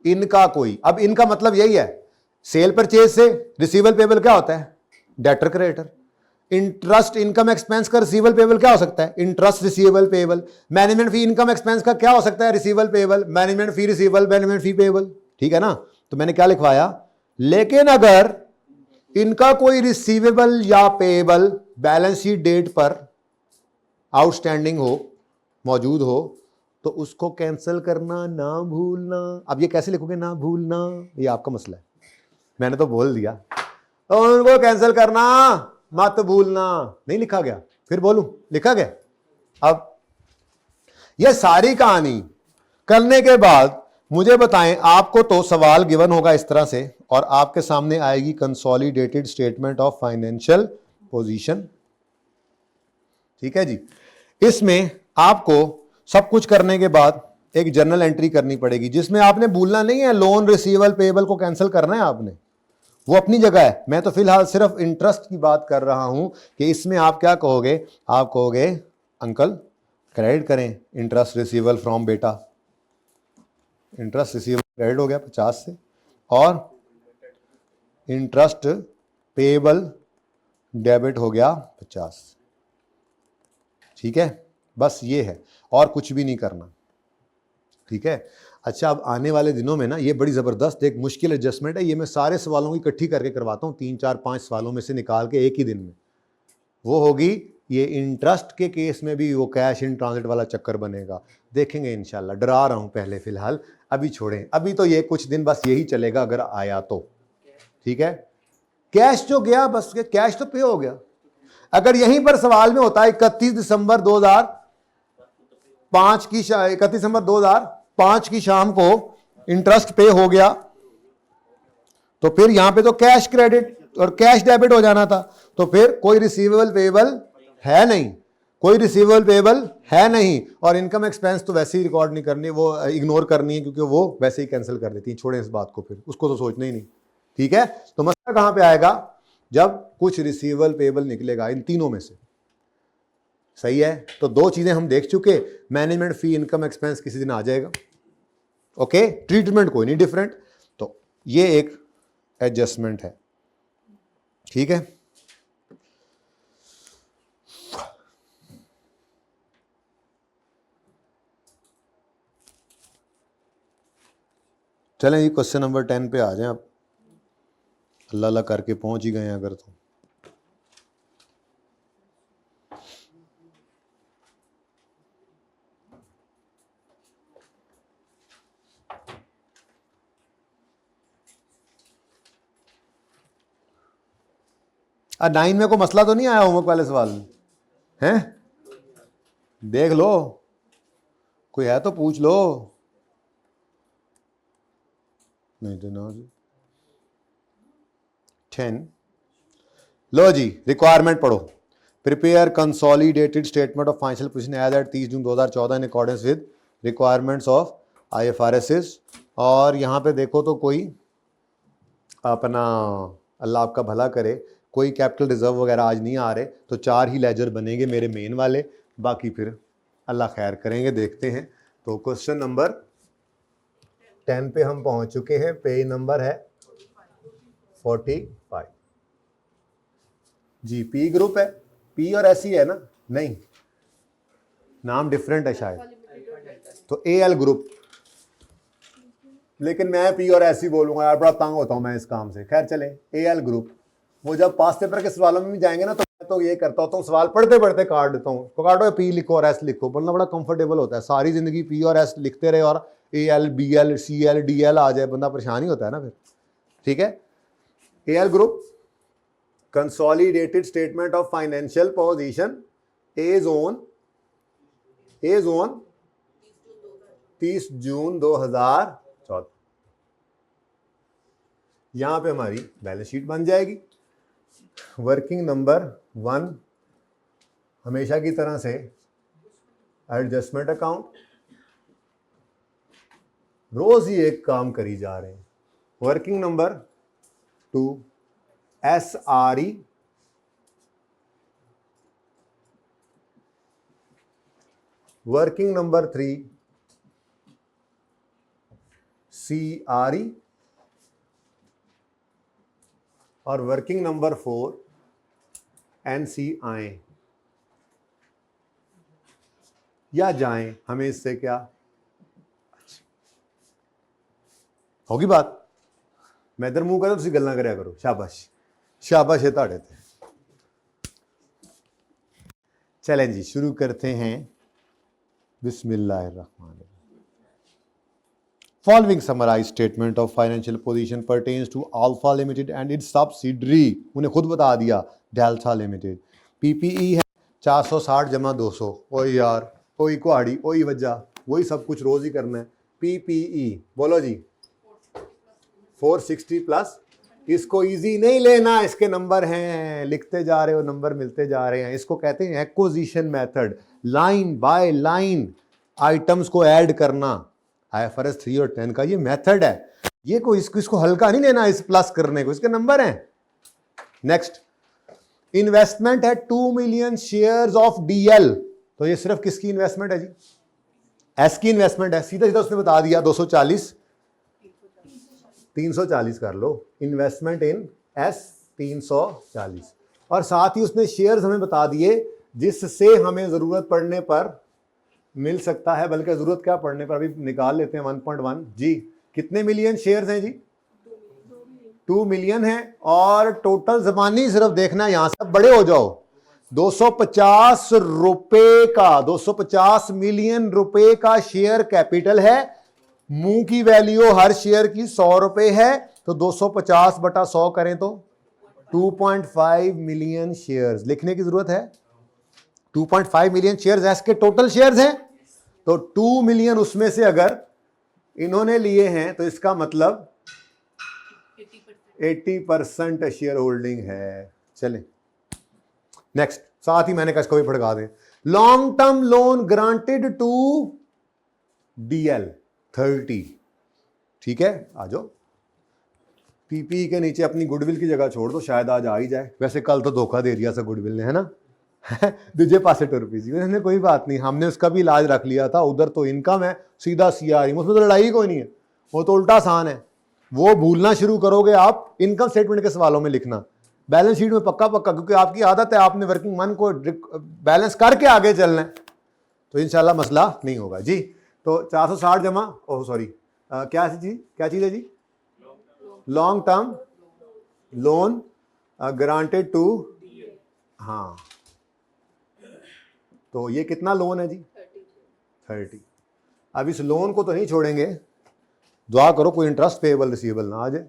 इनका कोई, अब इनका मतलब यही है, सेल परचेज से रिसीवेबल पेएबल क्या होता है, debtor creditor. Interest income expense का रिसीवेबल पेएबल क्या हो सकता है, interest receivable payable. Management fee income expense का क्या हो सकता है, रिसीवेबल पेएबल, मैनेजमेंट फी रिसीवेबल, मैनेजमेंट फी पेएबल। ठीक है ना, तो मैंने क्या लिखवाया, लेकिन अगर इनका कोई रिसीवेबल या पेएबल बैलेंस शीट डेट पर आउटस्टैंडिंग हो, मौजूद हो, तो उसको कैंसिल करना ना भूलना। अब ये कैसे लिखोगे ना भूलना, ये आपका मसला है, मैंने तो बोल दिया, तो उनको कैंसिल करना मत भूलना, नहीं लिखा गया, फिर बोलूं लिखा गया। अब यह सारी कहानी करने के बाद मुझे बताएं, आपको तो सवाल गिवन होगा इस तरह से, और आपके सामने आएगी consolidated statement of financial position. ठीक है जी, इसमें आपको सब कुछ करने के बाद एक जर्नल एंट्री करनी पड़ेगी, जिसमें आपने भूलना नहीं है लोन रिसीवेबल पेएबल को कैंसिल करना है आपने, वो अपनी जगह है। मैं तो फिलहाल सिर्फ इंटरेस्ट की बात कर रहा हूं कि इसमें आप क्या कहोगे, आप कहोगे अंकल क्रेडिट करें इंटरेस्ट रिसीवेबल फ्रॉम बेटा, इंटरेस्ट रिसीवेबल क्रेडिट हो गया 50 से, और इंटरेस्ट पेएबल डेबिट हो गया 50। ठीक है, बस ये है, और कुछ भी नहीं करना। ठीक है, अच्छा, अब आने वाले दिनों में ना ये बड़ी ज़बरदस्त एक मुश्किल एडजस्टमेंट है, ये मैं सारे सवालों की इकट्ठी करके करवाता हूँ, 3 4 5 सवालों में से निकाल के एक ही दिन में। वो होगी ये इंटरेस्ट के केस में भी वो कैश इन ट्रांजिट वाला चक्कर बनेगा, देखेंगे इंशाल्लाह। डरा रहा हूँ पहले, फिलहाल अभी छोड़ें, अभी तो ये कुछ दिन बस यही चलेगा अगर आया तो। ठीक है, कैश जो गया बस, कैश तो पे हो गया। अगर यहीं पर सवाल में होता है 31 दिसंबर 2005 की शाम को इंटरेस्ट पे हो गया, तो फिर यहां पे तो कैश क्रेडिट और कैश डेबिट हो जाना था, तो फिर कोई रिसीवेबल पेएबल है नहीं, कोई रिसीवेबल पेएबल है नहीं, और इनकम एक्सपेंस तो वैसे ही रिकॉर्ड नहीं करनी, वो इग्नोर करनी है, क्योंकि वो वैसे ही कैंसिल कर देती है। छोड़ें इस बात को, फिर उसको तो सोचना ही नहीं। ठीक है, तो मसला कहां पे आएगा, जब कुछ रिसीवेबल पेएबल निकलेगा इन तीनों में से। सही है, तो दो चीजें हम देख चुके, मैनेजमेंट फी इनकम एक्सपेंस किसी दिन आ जाएगा, ओके, ट्रीटमेंट कोई नहीं डिफरेंट, तो ये एक एडजस्टमेंट है। ठीक है, चलें ये क्वेश्चन नंबर 10 पे आ जाएं। अब अल्लाह अल्लाह करके पहुंच ही गए हैं अगर तो। आ 9 में कोई मसला तो नहीं आया होमवर्क वाले सवाल में, हैं? देख लो, कोई है तो पूछ लो, नहीं तो ना। 10 लो जी, रिक्वायरमेंट पढ़ो। Prepare consolidated statement of financial position as at 30 June 2014 in accordance with requirements of IFRS। और यहाँ पे देखो तो कोई अपना, अल्लाह आपका भला करे, कोई कैपिटल रिजर्व वगैरह आज नहीं आ रहे, तो 4 ही लेजर बनेंगे मेरे मेन वाले, बाकी फिर अल्लाह खैर करेंगे, देखते हैं। तो क्वेश्चन नंबर 10 पे हम पहुंच चुके हैं। पेज नंबर है 45 जी। पी ग्रुप है, पी और एस ही है ना? नहीं, नाम डिफरेंट है शायद। तो AL ग्रुप, लेकिन मैं पी और एस ही बोलूंगा यार, बड़ा तंग होता हूं मैं इस काम से। खैर चले, AL ग्रुप। वो जब पास पेपर के सवालों में भी जाएंगे ना, तो ये करता होता हूँ, सवाल पढ़ते पढ़ते काट देता हूँ, तो काटो पी लिखो और एस लिखो, बोलना बड़ा कंफर्टेबल होता है। सारी जिंदगी पी और एस लिखते रहे और AL BL CL DL आ जाए, बंदा परेशान ही होता है ना फिर। ठीक है, AL group consolidated statement of financial position as on 30 June 2014। यहां पे हमारी बैलेंस शीट बन जाएगी। वर्किंग नंबर 1 हमेशा की तरह से एडजस्टमेंट अकाउंट, रोज ही एक काम करी जा रहे हैं। Working number 2 SRE, working number 3 CRE और वर्किंग नंबर 4 NC आए या जाएं, हमें इससे क्या होगी बात। मैं इधर मुंह करो, तुम गल्ला करया करो। शाबाश शाबाश है ताड़े थे। चलें जी, शुरू करते हैं। बिस्मिल्लाहिर्रहमानिर्रहीम। Following summarized statement of financial position pertains to Alpha Limited and its subsidiary, उन्हें खुद बता दिया, Delta Limited। PPE है 460 जमा 200। ओए यार, ओई कुहाड़ी, ओई वजह, वही सब कुछ रोज ही करना है। PPE बोलो जी 460 प्लस। इसको इजी नहीं लेना, इसके नंबर हैं, लिखते जा रहे हो, नंबर मिलते जा रहे हैं। इसको कहते हैं acquisition method, line by line items को ऐड करना। IFRS 3 और 10 का ये मेथड है। ये कोई इसको हल्का नहीं लेना, इस प्लस करने को, इसके नंबर हैं। नेक्स्ट, इन्वेस्टमेंट है 2 मिलियन शेयर्स ऑफ DL। तो ये सिर्फ किसकी इन्वेस्टमेंट है जी? एस की इन्वेस्टमेंट है। सीधा सीधा उसने बता दिया 240 340 कर लो। इन्वेस्टमेंट इन S 340। और साथ ही उसने शेयर्स हमें बता दिए जिससे हमें जरूरत पड़ने पर मिल सकता है, बल्कि जरूरत क्या पड़ने पर, अभी निकाल लेते हैं 1.1 जी। कितने मिलियन शेयर्स हैं जी? 2 मिलियन है। और टोटल जमानी सिर्फ देखना, यहां से बड़े हो जाओ, 250 रुपए का, 250 मिलियन रुपए का शेयर कैपिटल है। मुंह की वैल्यू हर शेयर की 100 रुपए है, तो 250 बटा 100 करें तो 2.5 मिलियन शेयर्स लिखने की जरूरत है। 2.5 मिलियन शेयर्स एस के टोटल शेयर्स हैं, तो 2 मिलियन उसमें से अगर इन्होंने लिए हैं, तो इसका मतलब 80% शेयर होल्डिंग है। चलें नेक्स्ट, साथ ही मैंने कहा इसको भी भड़का दें। Long term loan granted to DL 30। ठीक है, आ जाओ। PPE के नीचे अपनी गुडविल की जगह छोड़ दो, शायद आज आ ही जाए। वैसे कल तो धोखा दे दिया था गुडविल ने, है ना। दूजे पासे टुरपी मैंने, कोई बात नहीं, हमने उसका भी इलाज रख लिया था। उधर तो इनकम है, सीधा CRE, उसमें तो लड़ाई कोई नहीं है, वो तो उल्टा आसान है। वो भूलना शुरू करोगे आप इनकम स्टेटमेंट के सवालों में लिखना, बैलेंस शीट में पक्का पक्का, क्योंकि आपकी आदत है, आपने वर्किंग मन को बैलेंस करके आगे चलना है, तो इंशाल्लाह मसला नहीं होगा जी। तो 460 जमा, ओह सॉरी, क्या चीज है जी? Long term loan granted to, हाँ, तो ये कितना लोन है जी? 30। अब इस लोन को तो नहीं छोड़ेंगे, दुआ करो कोई इंटरेस्ट पेएबल रिसीवेबल ना आ जाए।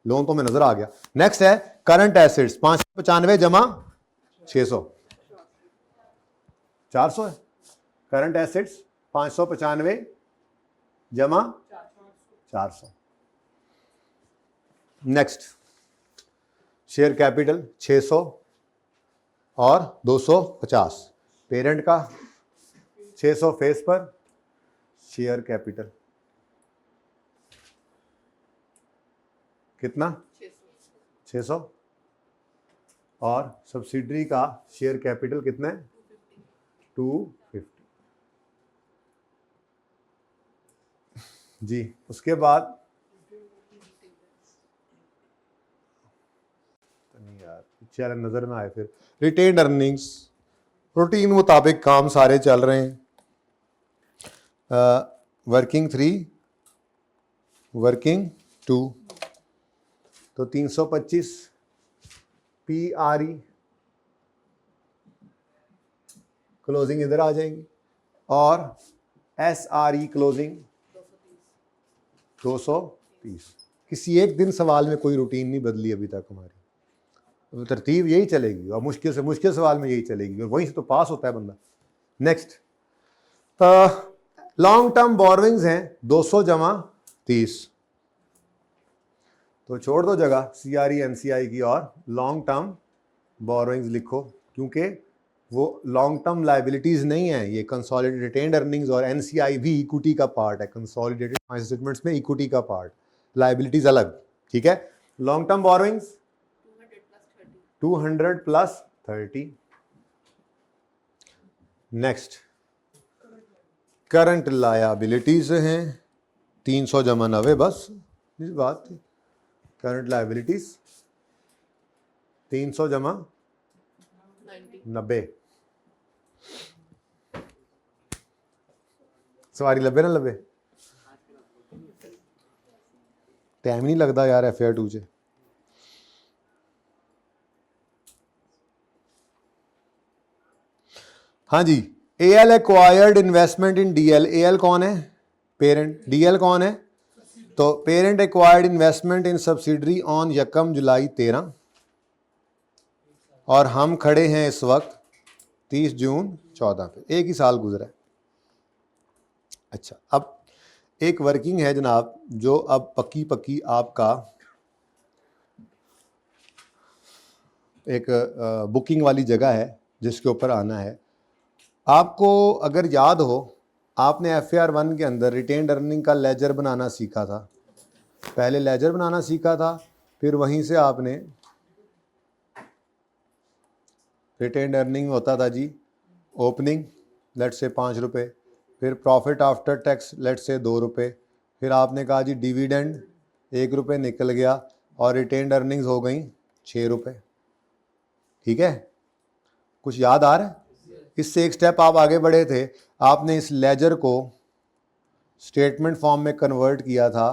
लोन तो में नजर आ गया। नेक्स्ट है करंट एसेट्स 595 जमा 600, 400 है। करंट एसेट्स 595 जमा 400। नेक्स्ट, शेयर कैपिटल 600 और 250 पेरेंट का, 600 फेस पर शेयर कैपिटल कितना 600 और सब्सिडरी का शेयर कैपिटल कितना है 250 जी। उसके बाद यार चैनल नजर ना आए फिर रिटेन्ड अर्निंग्स रूटीन मुताबिक काम सारे चल रहे हैं। वर्किंग 3 वर्किंग 2 तो 325 PRE क्लोजिंग इधर आ जाएंगी और SRE क्लोजिंग 230। किसी एक दिन सवाल में कोई रूटीन नहीं बदली अभी तक हमारी, तरतीब यही चलेगी और मुश्किल से मुश्किल सवाल में यही चलेगी और वहीं से तो पास होता है बंदा। नेक्स्ट लॉन्ग टर्म बोरोइंग्स हैं 200 जमा 30, तो छोड़ दो जगह CRE NCI की और लॉन्ग टर्म बोरोइंग्स लिखो, क्योंकि वो लॉन्ग टर्म लाइबिलिटीज नहीं है, ये कंसोलिडेटेड रिटेन्ड अर्निंग्स और NCI भी इक्विटी का पार्ट है। कंसोलिडेटेड फाइनेंशियल स्टेटमेंट्स में इक्विटी का पार्ट, लाइबिलिटीज अलग, ठीक है। Long term borrowings 200 plus 30। Next current liabilities हैं 300 जमा 90, बस इस बात थी। करंट लायबिलिटीज 300 जमा 90, सवारी लब्बे ना लब्बे, टाइम नहीं लगता यार FAR 2 च। हाँ जी, AL एक्वायर्ड इन्वेस्टमेंट इन DL। AL कौन है पेरेंट, DL कौन है, तो parent acquired investment in subsidiary on 1 जुलाई 13 और हम खड़े हैं इस वक्त 30 जून 14 पे, एक ही साल गुजरा है। अच्छा, अब एक वर्किंग है जनाब जो अब पक्की आपका एक बुकिंग वाली जगह है जिसके ऊपर आना है। आपको अगर याद हो, आपने FAR 1 के अंदर रिटेन्ड अर्निंग का लेजर बनाना सीखा था। पहले लेजर बनाना सीखा था, फिर वहीं से आपने रिटेन्ड अर्निंग होता था जी ओपनिंग लेट से 5 रुपये, फिर प्रॉफिट आफ्टर टैक्स लेट से 2 रुपये, फिर आपने कहा जी डिविडेंड 1 रुपये निकल गया और रिटेन्ड अर्निंग्स हो गई 6 रुपये। ठीक है, कुछ याद आ रहा है? इससे एक स्टेप आप आगे बढ़े थे, आपने इस लेजर को स्टेटमेंट फॉर्म में कन्वर्ट किया था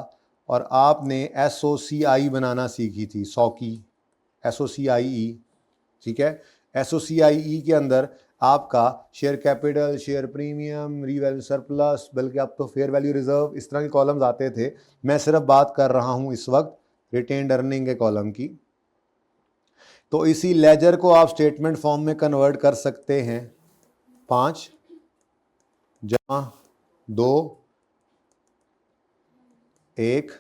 और आपने SOCI बनाना सीखी थी, SOCIE। ठीक है, SOCIE के अंदर आपका share capital, share premium, revalue surplus, बल्कि अब तो फेयर वैल्यू रिजर्व, इस तरह के कॉलम्स आते थे। मैं सिर्फ बात कर रहा हूं इस वक्त रिटेन्ड अर्निंग के कॉलम की। तो इसी लेजर को आप स्टेटमेंट फॉर्म में कन्वर्ट कर सकते हैं 5 जमा 2 1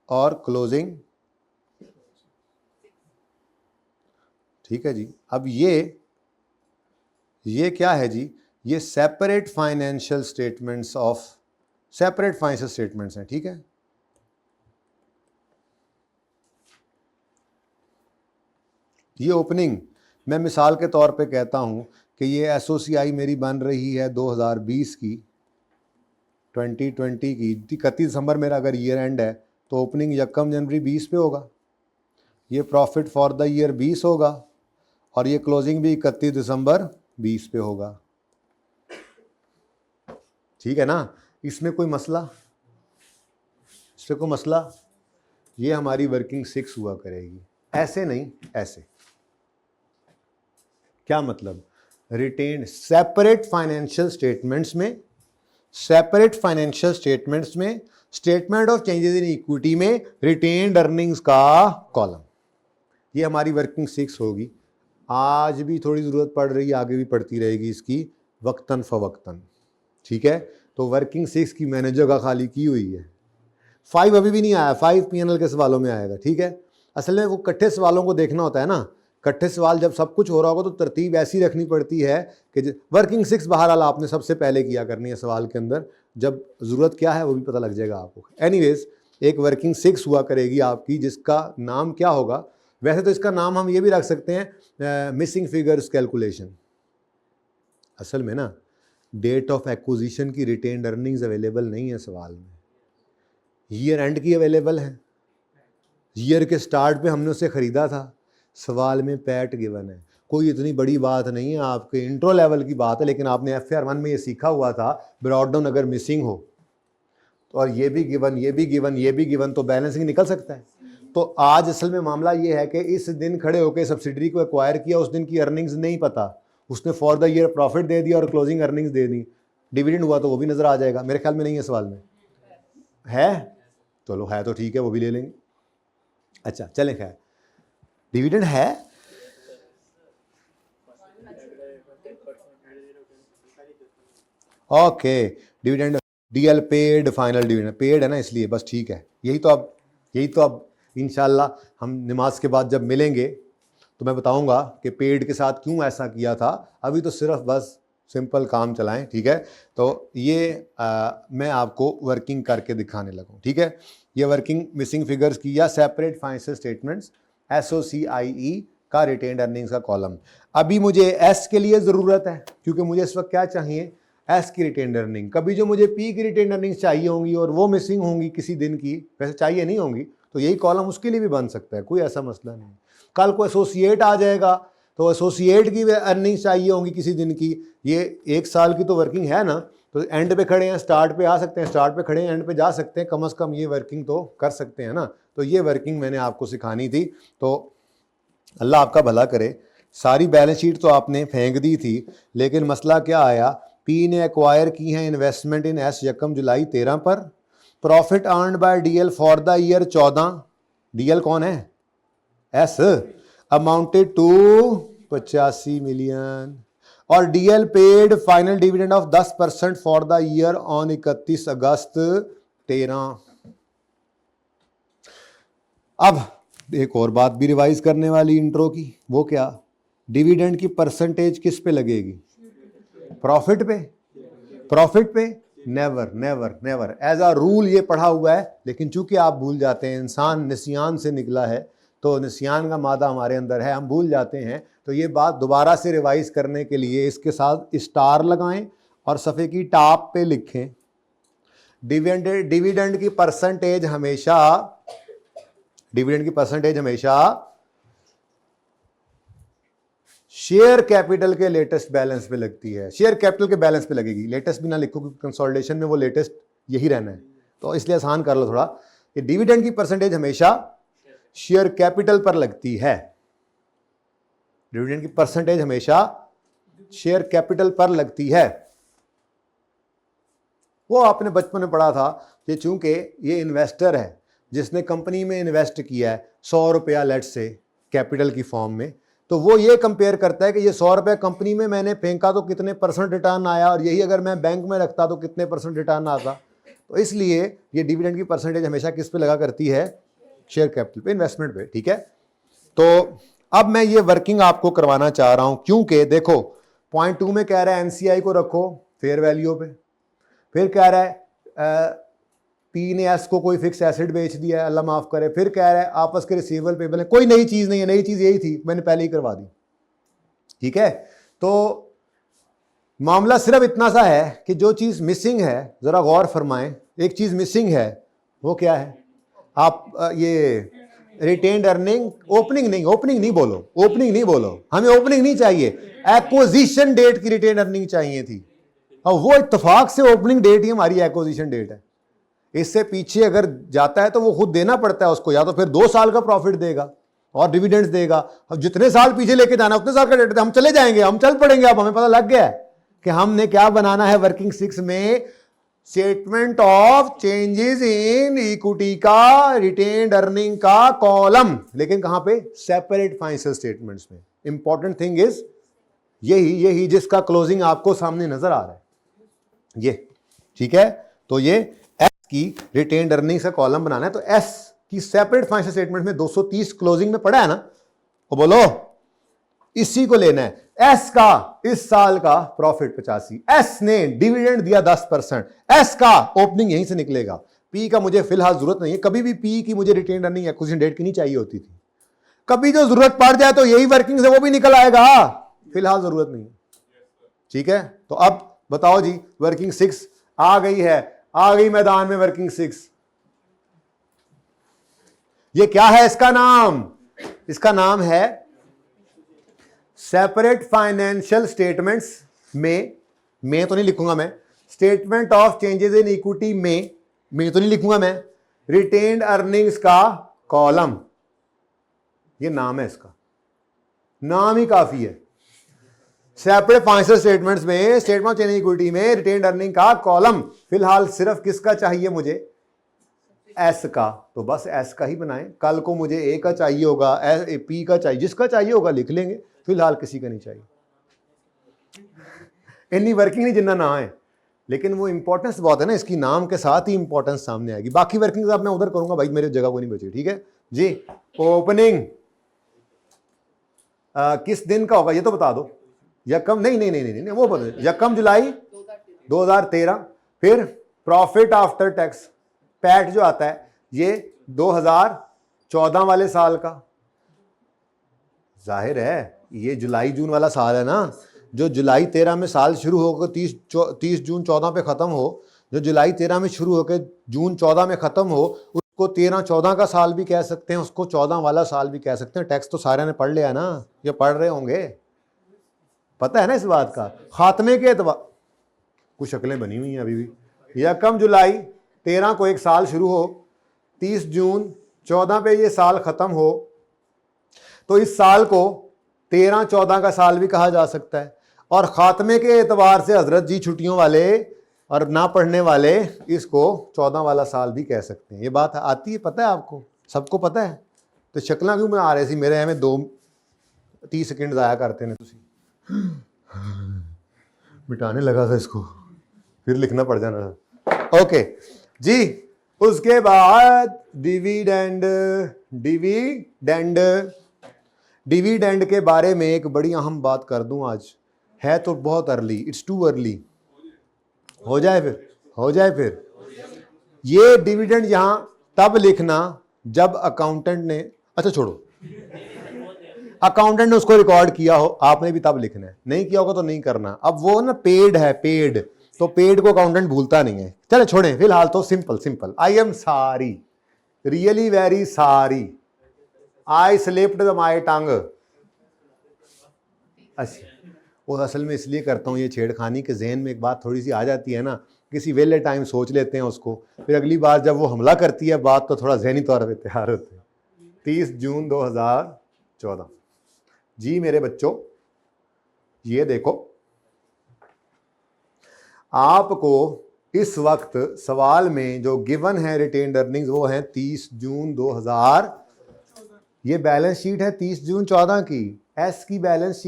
और क्लोजिंग। ठीक है जी। अब ये क्या है जी, ये separate financial statements of separate financial statements हैं। ठीक है, ये ओपनिंग मैं मिसाल के तौर पे कहता हूं कि ये SOCI मेरी बन रही है 2020 की, 2020 की 31 दिसंबर मेरा अगर ईयर एंड है तो ओपनिंग 1 जनवरी 20 पे होगा, ये प्रॉफिट फॉर द ईयर 20 होगा और ये क्लोजिंग भी 31 दिसंबर 20 पे होगा। ठीक है ना, इसमें कोई मसला, इसमें कोई मसला? ये हमारी वर्किंग 6 हुआ करेगी, ऐसे नहीं ऐसे। क्या मतलब? रिटेन्ड सेपरेट फाइनेंशियल स्टेटमेंट्स में, सेपरेट फाइनेंशियल स्टेटमेंट्स में statement of changes in equity में रिटेन्ड अर्निंग्स का कॉलम, ये हमारी वर्किंग 6 होगी। आज भी थोड़ी ज़रूरत पड़ रही है, आगे भी पड़ती रहेगी इसकी वक्तन फ़वक्तन। ठीक है, तो वर्किंग 6 की मैंने जगह खाली की हुई है। 5 अभी भी नहीं आया, 5 PNL के सवालों में आएगा। ठीक है, असल में वो इकट्ठे सवालों को देखना होता है ना, इकट्ठे सवाल जब सब कुछ हो रहा होगा तो तरतीब ऐसी रखनी पड़ती है कि वर्किंग 6 बहरहाल आपने सबसे पहले किया करनी है सवाल के अंदर, जब ज़रूरत क्या है वो भी पता लग जाएगा आपको। एनीवेज एक वर्किंग 6 हुआ करेगी आपकी, जिसका नाम क्या होगा, वैसे तो इसका नाम हम ये भी रख सकते हैं मिसिंग फिगर्स कैलकुलेशन। असल में ना डेट ऑफ एक्विजिशन की रिटेन्ड अर्निंग्स अवेलेबल नहीं है सवाल में, ईयर एंड की अवेलेबल है। ईयर के स्टार्ट पे हमने उसे ख़रीदा था, सवाल में पैट गिवन है। कोई इतनी बड़ी बात नहीं है, आपके इंट्रो लेवल की बात है, लेकिन आपने FR1 में ये सीखा हुआ था ब्रॉड डाउन अगर मिसिंग हो तो, और ये भी गिवन, ये भी गिवन, ये भी गिवन, तो बैलेंसिंग निकल सकता है। तो आज असल में मामला ये है कि इस दिन खड़े होकर सब्सिडरी को एक्वायर किया, उस दिन की अर्निंग्स नहीं पता, उसने फॉर द ईयर प्रॉफिट दे दिया और क्लोजिंग अर्निंग्स दे दी, डिविडेंड हुआ तो वो भी नज़र आ जाएगा। मेरे ख्याल में नहीं है सवाल में, है? चलो है तो ठीक है, वो भी ले लेंगे। अच्छा चलें, खैर डिविडेंड है, okay, dividend DL paid, final dividend paid है ना, इसलिए बस ठीक है। यही तो अब इंशाल्लाह हम नमाज के बाद जब मिलेंगे तो मैं बताऊंगा कि पेड के साथ क्यों ऐसा किया था। अभी तो सिर्फ बस सिंपल काम चलाएं, ठीक है। तो ये मैं आपको वर्किंग करके दिखाने लगूँ, ठीक है। ये वर्किंग मिसिंग फिगर्स की या सेपरेट फाइनेंशियल स्टेटमेंट्स SOCIE का रिटेन्ड अर्निंग्स का कॉलम। अभी मुझे S के लिए ज़रूरत है, क्योंकि मुझे इस वक्त क्या चाहिए, S की रिटेन्ड अर्निंग। कभी जो मुझे P की रिटेन्ड अर्निंग्स चाहिए होंगी और वो मिसिंग होंगी किसी दिन की, वैसे चाहिए नहीं होंगी, तो यही कॉलम उसके लिए भी बन सकता है, कोई ऐसा मसला नहीं। कल को एसोसिएट आ जाएगा तो एसोसिएट की अर्निंग चाहिए होंगी किसी दिन की, ये 1 साल की तो वर्किंग है ना, तो एंड पे खड़े हैं, स्टार्ट पे आ सकते हैं, स्टार्ट पे खड़े हैं, एंड पे जा सकते हैं, कम से कम ये वर्किंग तो कर सकते हैं ना। तो ये वर्किंग मैंने आपको सिखानी थी, तो अल्लाह आपका भला करे। सारी बैलेंस शीट तो आपने फेंक दी थी, लेकिन मसला क्या आया, P ने एक्वायर की है इन्वेस्टमेंट इन S यकम जुलाई 13 पर, profit earned bye DL for the year 14, DL कौन है, S, अमाउंटेड टू 85 मिलियन, और DL paid final dividend of 10% for the year on 31 अगस्त 13। अब एक और बात भी रिवाइज करने वाली इंट्रो की, वो क्या, डिविडेंड की परसेंटेज किस पे लगेगी, प्रॉफिट पे, प्रॉफिट पे never never never, as a rule ये पढ़ा हुआ है, लेकिन चूंकि आप भूल जाते हैं, इंसान निसियान से निकला है, तो निसियान का मादा हमारे अंदर है, हम भूल जाते हैं। तो ये बात दोबारा से रिवाइज करने के लिए इसके साथ स्टार लगाएं और सफ़े की टॉप पे लिखें, डिविडेंड की परसेंटेज हमेशा, डिविडेंड की परसेंटेज हमेशा शेयर कैपिटल के लेटेस्ट बैलेंस पे लगती है, शेयर कैपिटल के बैलेंस पे लगेगी, लेटेस्ट भी ना लिखो क्योंकि कंसोलिडेशन में वो लेटेस्ट यही रहना है, तो इसलिए आसान कर लो थोड़ा, कि डिविडेंड की परसेंटेज हमेशा शेयर कैपिटल पर लगती है, डिविडेंड की परसेंटेज हमेशा शेयर कैपिटल पर लगती है। वो आपने बचपन में पढ़ा था कि चूंकि ये इन्वेस्टर है जिसने कंपनी में इन्वेस्ट किया है 100 रुपया लेट से कैपिटल की फॉर्म में, तो वो ये कंपेयर करता है कि ये 100 रुपये कंपनी में मैंने फेंका तो कितने % रिटर्न आया, और यही अगर मैं बैंक में रखता तो कितने % रिटर्न आता। तो इसलिए ये डिविडेंड की परसेंटेज हमेशा किस पे लगा करती है, शेयर कैपिटल पे, इन्वेस्टमेंट पे, ठीक है। तो अब मैं ये वर्किंग आपको करवाना चाह रहा हूं, क्योंकि देखो पॉइंट 2 में कह रहा है NCI को रखो फेयर वैल्यू पे, फिर कह रहा है P ने S को कोई फिक्स एसेट बेच दिया है, अल्लाह माफ करे, फिर कह रहा है आपस के रिसीवेबल पेबल है, कोई नई चीज नहीं है, नई चीज यही थी, मैंने पहले ही करवा दी, ठीक है। तो मामला सिर्फ इतना सा है कि जो चीज मिसिंग है, जरा गौर फरमाएं, एक चीज मिसिंग है, वो क्या है, आप ये रिटेन्ड अर्निंग, ओपनिंग नहीं बोलो, हमें ओपनिंग नहीं चाहिए, एक्विजिशन डेट की रिटेन्ड अर्निंग चाहिए थी, और वो इत्तेफाक से ओपनिंग डेट ही हमारी एक्विजिशन डेट है। इससे पीछे अगर जाता है तो वो खुद देना पड़ता है उसको, या तो फिर 2 साल का प्रॉफिट देगा और डिविडेंड्स देगा। अब जितने साल पीछे लेके जाना उतने साल का डेट, हम चले जाएंगे, हम चल पड़ेंगे। अब हमें पता लग गया है कि हमने क्या बनाना है वर्किंग 6 में, statement of changes in equity का रिटेन्ड अर्निंग का कॉलम, लेकिन कहां पे, सेपरेट फाइनेंशियल स्टेटमेंट्स में। इंपॉर्टेंट थिंग इज यही जिसका क्लोजिंग आपको सामने नजर आ रहा है, ये ठीक है। तो ये एस की रिटेन्ड अर्निंग्स का कॉलम बनाना है, तो एस की सेपरेट फाइनेंशियल स्टेटमेंट में 230 क्लोजिंग में पड़ा है ना, वो बोलो इसी को लेना है। एस का इस साल का प्रॉफिट 85, एस ने डिविडेंड दिया 10%, एस का ओपनिंग यहीं से निकलेगा। पी का मुझे फिलहाल जरूरत नहीं है, कभी भी पी की मुझे रिटेन अर्निंग एक्विजिशन डेट की नहीं चाहिए होती थी, कभी जो जरूरत पड़ जाए तो यही वर्किंग से वो भी निकल आएगा, फिलहाल जरूरत नहीं है। ठीक है, तो अब बताओ जी, वर्किंग 6 आ गई है, आ गई मैदान में वर्किंग 6। ये क्या है इसका नाम? इसका नाम है सेपरेट फाइनेंशियल स्टेटमेंट्स में तो नहीं लिखूंगा मैं, statement of changes in equity में तो नहीं लिखूंगा मैं, रिटेन्ड अर्निंग्स का कॉलम, ये नाम है इसका, नाम ही काफी है। सेपरेट फाइनेंशियल स्टेटमेंट्स में, statement of change in equity में रिटेन्ड अर्निंग का कॉलम, फिलहाल सिर्फ किसका चाहिए मुझे? एस का, तो बस एस का ही बनाएं। कल को मुझे ए का चाहिए होगा, पी का चाहिए, जिसका चाहिए होगा लिख लेंगे, फिलहाल किसी का नहीं चाहिए। इतनी वर्किंग नहीं जितना ना है, लेकिन वो इंपॉर्टेंस बहुत है ना इसकी, नाम के साथ ही इंपॉर्टेंस सामने आएगी। बाकी वर्किंग अब मैं उधर करूंगा भाई, मेरे जगह को नहीं बची। ठीक है जी, ओपनिंग किस दिन का होगा ये तो बता दो। यकम नहीं वो बता, यकम जुलाई 2013। फिर प्रॉफिट आफ्टर टैक्स, पैट जो आता है ये 2014 वाले साल का। जाहिर है ये जुलाई जून वाला साल है ना, जो जुलाई 13 में साल शुरू होकर 30 जून 14 पे खत्म हो, जो जुलाई 13 में शुरू होकर जून 14 में खत्म हो, उसको 13-14 का साल भी कह सकते हैं, उसको 14 वाला साल भी कह सकते हैं। टैक्स तो सारे ने पढ़ लिया ना, ये पढ़ रहे होंगे, पता है ना इस बात का। खात्मे के एतबार कुछ शक्लें बनी हुई हैं अभी भी। यकम जुलाई 13 को एक साल शुरू हो, 30 जून 14 पे ये साल खत्म हो, तो इस साल को 13-14 का साल भी कहा जा सकता है। और खात्मे के एतबार से हजरत जी छुट्टियों वाले और ना पढ़ने वाले इसको 14 वाला साल भी कह सकते हैं। ये बात आती है, पता है आपको, सबको पता है। तो शक्लां क्यों में आ रही थी मेरे हमें 2-30 सेकंड ज़ाया करते हैं, तुसी मिटाने लगा था इसको, फिर लिखना पड़ जाना था। ओके जी, उसके बाद डिविडेंड के बारे में एक बड़ी अहम बात कर दूं आज, है तो बहुत अर्ली, इट्स टू अर्ली। हो जाए फिर ये डिविडेंड यहां तब लिखना जब अकाउंटेंट ने, अच्छा छोड़ो, अकाउंटेंट ने उसको रिकॉर्ड किया हो, आपने भी तब लिखना है, नहीं किया होगा तो नहीं करना। अब वो ना पेड है, पेड, तो पेड को अकाउंटेंट भूलता नहीं है। चले छोड़ें, फिलहाल तो simple I am sorry, really very sorry, I slipped my tongue. अच्छा, वो असल में इसलिए करता हूँ ये छेड़खानी के जहन में एक बात थोड़ी सी आ जाती है ना, किसी वेले टाइम सोच लेते हैं उसको, फिर अगली बार जब वो हमला करती है बात तो थोड़ा जहनी तौर पर तैयार होते हैं। 30 जून 2014 जी मेरे बच्चों, ये देखो आपको इस वक्त सवाल में जो गिवन है रिटेन्ड अर्निंग्स वो है 30 जून 2000। ये बैलेंस शीट है 30 जून 14 की। एस की बैलेंस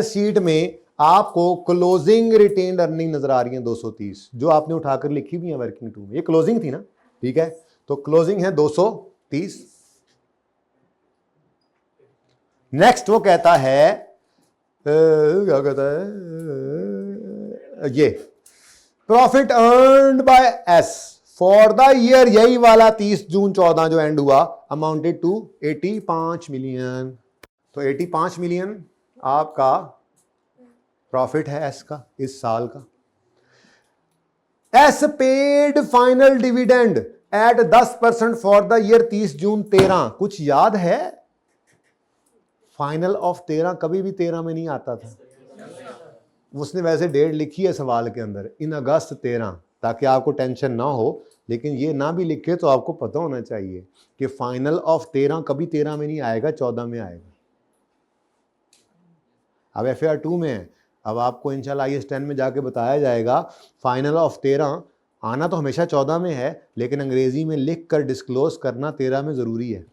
शीट में आपको क्लोजिंग रिटेन्ड अर्निंग नजर आ रही है 230, जो आपने उठाकर लिखी भी है वर्किंग 2 में। ये क्लोजिंग थी ना, ठीक है, तो क्लोजिंग है 230। नेक्स्ट वो कहता है क्या कहता है, ये profit earned by S for the year, यही वाला 30 जून 14 जो एंड हुआ, अमाउंटेड टू 85 मिलियन। तो 85 मिलियन आपका प्रॉफिट है एस का इस साल का। S paid final dividend at 10% for the year 30 June 13। कुछ याद है? फाइनल ऑफ 13 कभी भी 13 में नहीं आता था, उसने वैसे डेट लिखी है सवाल के अंदर, इन अगस्त 13, ताकि आपको टेंशन ना हो। लेकिन ये ना भी लिखे तो आपको पता होना चाहिए कि फाइनल ऑफ 13 कभी 13 में नहीं आएगा, 14 में आएगा। अब FAR 2 में है, अब आपको इंशाल्लाह IAS 10 में जाके बताया जाएगा फाइनल ऑफ 13 आना तो हमेशा 14 में है, लेकिन अंग्रेजी में लिख कर डिस्क्लोज करना 13 में ज़रूरी है।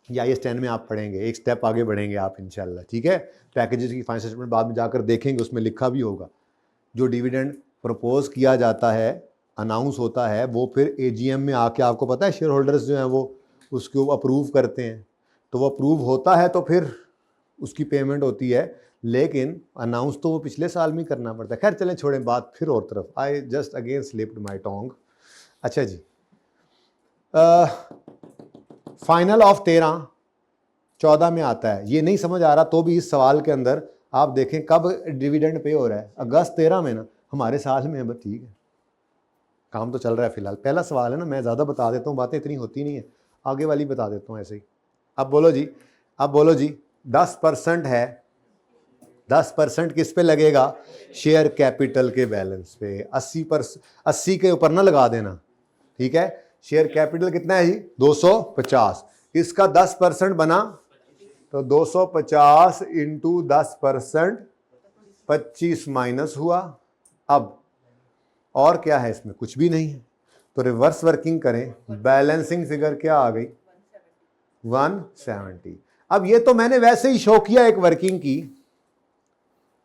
या IAS 10 में आप पढ़ेंगे, एक स्टेप आगे बढ़ेंगे आप इंशाल्लाह, ठीक है। पैकेजेस की फाइनेंशियल स्टेटमेंट बाद में जाकर देखेंगे, उसमें लिखा भी होगा जो डिविडेंड प्रपोज किया जाता है अनाउंस होता है वो फिर एजीएम में आके, आपको पता है शेयर होल्डर्स जो हैं वो उसको अप्रूव करते हैं, तो वो अप्रूव होता है तो फिर उसकी पेमेंट होती है, लेकिन अनाउंस तो वो पिछले साल में करना पड़ता है। खैर चलें, छोड़ें बात फिर और तरफ। आई जस्ट अगेन स्लिप्ड माई टोंग। अच्छा जी, फाइनल ऑफ 13/14 में आता है। ये नहीं समझ आ रहा तो भी इस सवाल के अंदर आप देखें कब डिविडेंड पे हो रहा है, अगस्त 13 में ना, हमारे साल में है, बस ठीक है, काम तो चल रहा है फिलहाल। पहला सवाल है ना, मैं ज़्यादा बता देता हूँ, बातें इतनी होती नहीं है, आगे वाली बता देता हूँ ऐसे ही। अब बोलो जी, अब बोलो जी, 10% है, 10% किस पे लगेगा? शेयर कैपिटल के बैलेंस पे। 80 के ऊपर ना लगा देना, ठीक है। शेयर कैपिटल कितना है जी? 250। इसका 10% बना तो 250 इंटू 10%, 25 माइनस हुआ। अब और क्या है इसमें? कुछ भी नहीं है, तो रिवर्स वर्किंग करें, बैलेंसिंग फिगर क्या आ गई? 170। अब ये तो मैंने वैसे ही शौकिया एक वर्किंग की,